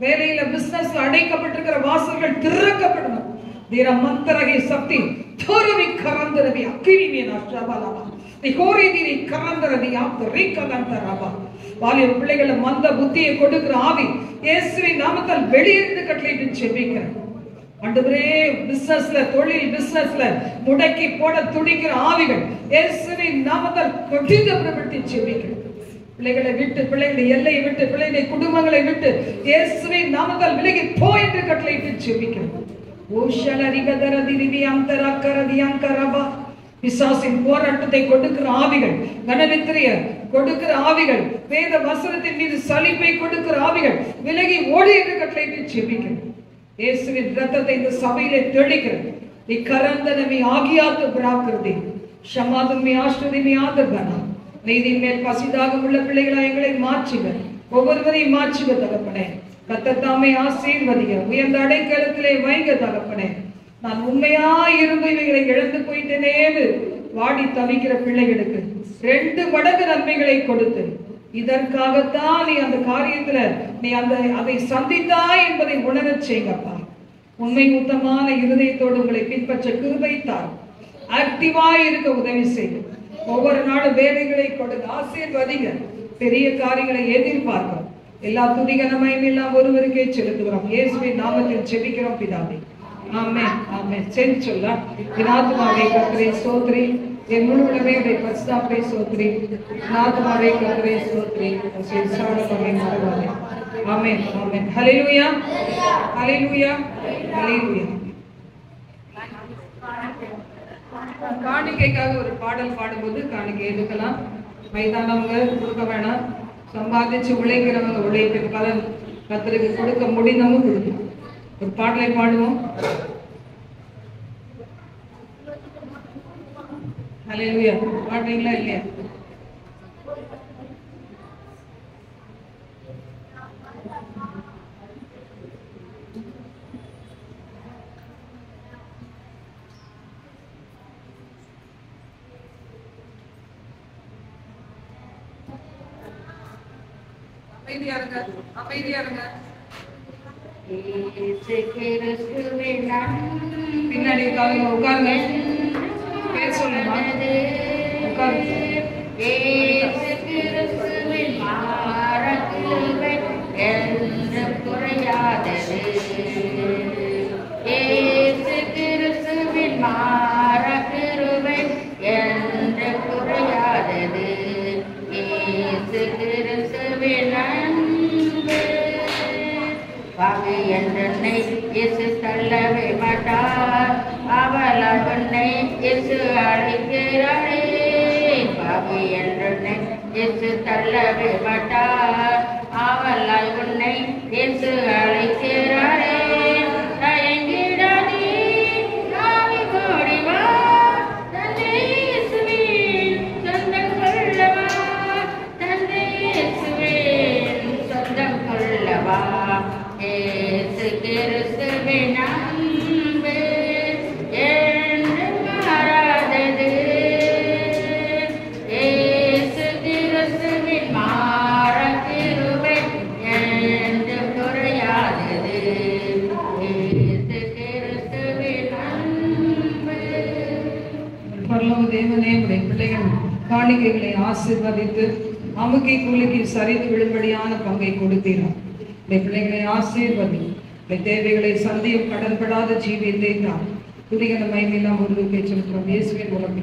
வேலையில பிசினஸ்ல அடைக்கப்பட்டிருக்கிற வாசல்கள் திறக்கப்படணும். தீர மந்தரகை சக்தி தோரவி கரந்தரவி அக்கினிமேனா ஷபலமா நிகோரிதினி கரந்தரவி ஆப்தரி கதந்தரபா. வாலிய பிள்ளைகளை மந்த புத்தியை கொடுக்கிற ஆவி இயேசுவின் நாமத்தால் வெளியிருந்து கட்டளையிட்டு ஜெபிக்கிறேன். ஆண்டவரே, பிசினஸ்ல தொழில் பிசினஸ்ல முடக்கி போட துடிக்கிற ஆவிகள் இயேசுவின் நாமத்தால் கடிதப்படுத்தி ஜெபிக்கிறேன். பிள்ளைகளை விட்டு, பிள்ளைகளை எல்லையை விட்டு, பிள்ளைகளை குடும்பங்களை விட்டு இயேசுவின் நாமத்தால் விலகி போ என்று கட்டளையிட்டு ஜெபிக்கிறேன். பிசாசின் போராட்டத்தை கொடுக்கிற ஆவிகள், கனநித்திரைய கொடுக்கிற ஆவிகள், வேத வசனத்தின் மீது சலிப்பை கொடுக்கிற ஆவிகள் விலகி ஓடி என்று கட்டளையிட்டு ஜெபிக்கிறேன். இயேசுவின் இரத்தத்தை இந்த சபையிலே தெளிக்கிறது. நீ கரந்தனமி ஆகியாத்து பிராக்கிருதி ஷமாதுமி ஆஸ்ருதிமி ஆதர்பனா. நீதியின் மேல் பசிதாக உள்ள பிள்ளைகளை எங்களை மாற்றுவர், ஒவ்வொருவரையும் மாற்றுவர் தகப்பனே. கர்த்தர் ஆசீர்வதிங்க, உயர்ந்த அடைக்கலத்திலே வைங்க தகப்பனே. நான் உண்மையாய் இருந்து இவைகளை இழந்து போயிட்டேனேன்னு வாடி தவிக்கிற பிள்ளைகளுக்கு 2 மடங்கு நன்மைகளை கொடுத்து, இதற்காகத்தான் நீ அந்த காரியத்துல நீ அதை சந்தித்தாய் என்பதை உணரச் செய்யுங்கப்பா. உண்மை உத்தமான இருதயத்தோடு உங்களை பின்பற்ற கிருபை தாரும். ஆக்டிவாய் இருக்க உதவி செய்யும். ஒவ்வொரு நாளும் வேலைகளை கொடுங்க, ஆசீர்வதிங்க. பெரிய காரியங்களை எதிர்பார்க்கிறோம். எல்லா துதிகனமையும் எல்லாம் ஒருவருக்கே செலுத்துகிறோம். இயேசுவின் நாமத்தில் ஜெபிக்கிறோம் பிதாவே, ஆமென் ஆமென். சென்று சொல்ல பிதாத்மாவே கர்த்தரே ஸ்தோத்திரி. என் முழு உலகமே உடைய பரிசுத்தாப்பை சோத்ரி, நாத்மாவே கர்த்தரை சோத்ரி, விசாலமாகவே மறவாதே. ஆமென், ஆமென். ஹல்லேலூயா, ஹல்லேலூயா, ஹல்லேலூயா. காணிக்கைக்காக ஒரு பாடல் பாடும்போது காணிக்கை எடுக்கலாம். வயதானவங்க கொடுக்க வேணாம். சம்பாதிச்சு உழைக்கிறவங்க உழைப்பின் பலன் கர்த்தருக்கு கொடுக்க முடிந்தவங்க கொடுக்கலாம். ஒரு பாடலை பாடுவோம். ஹல்லேலூயா. பாடுறீங்களா இல்லையா? அமைதியா இருங்க, அமைதியா இருங்க. பின்னாடி உட்காருங்க, உட்காருங்க. பேர் சொல்லுமா? உட்காருங்க. பாவி என்றனை இயேசு தள்ளவே மாட்டார், அவள் அவனை இயேசு அழைக்கிறாரே. பாவி என்றனை இயேசு தள்ளவே மாட்டார், அவள் அவனை இயேசு அழைக்கிறாரே. தயங்கிடாதே, ஆவி ஓடி வா, தந்தை இயேசுவின் சொந்தம் கொள்ளவா, தந்தை இயேசுவின் சொந்தம் கொள்ளவா. இயேசு கிறிஸ்துவின் அன்பு என்றும் மாறாதது, இயேசு கிறிஸ்துவின் மாற கிருபை என்றும் குறையாதது, இயேசு கிறிஸ்துவின் அன்பு. பரலோக தேவனே, உடைய பிள்ளைகள் காணிக்கைகளை ஆசீர்வதித்து அமுக்கி கூலிக்கு சரிந்து விழும்படியான பங்கை கொடுத்தீர்கள். உடைய பிள்ளைகளை ஆசீர்வதி, உடைய தேவைகளை சந்தியும் கடன்படாத ஜீவியத்தை தான் துதிகன மகிமையெல்லாம் ஒரு பேச்சு இயேசுவின் மூலம்.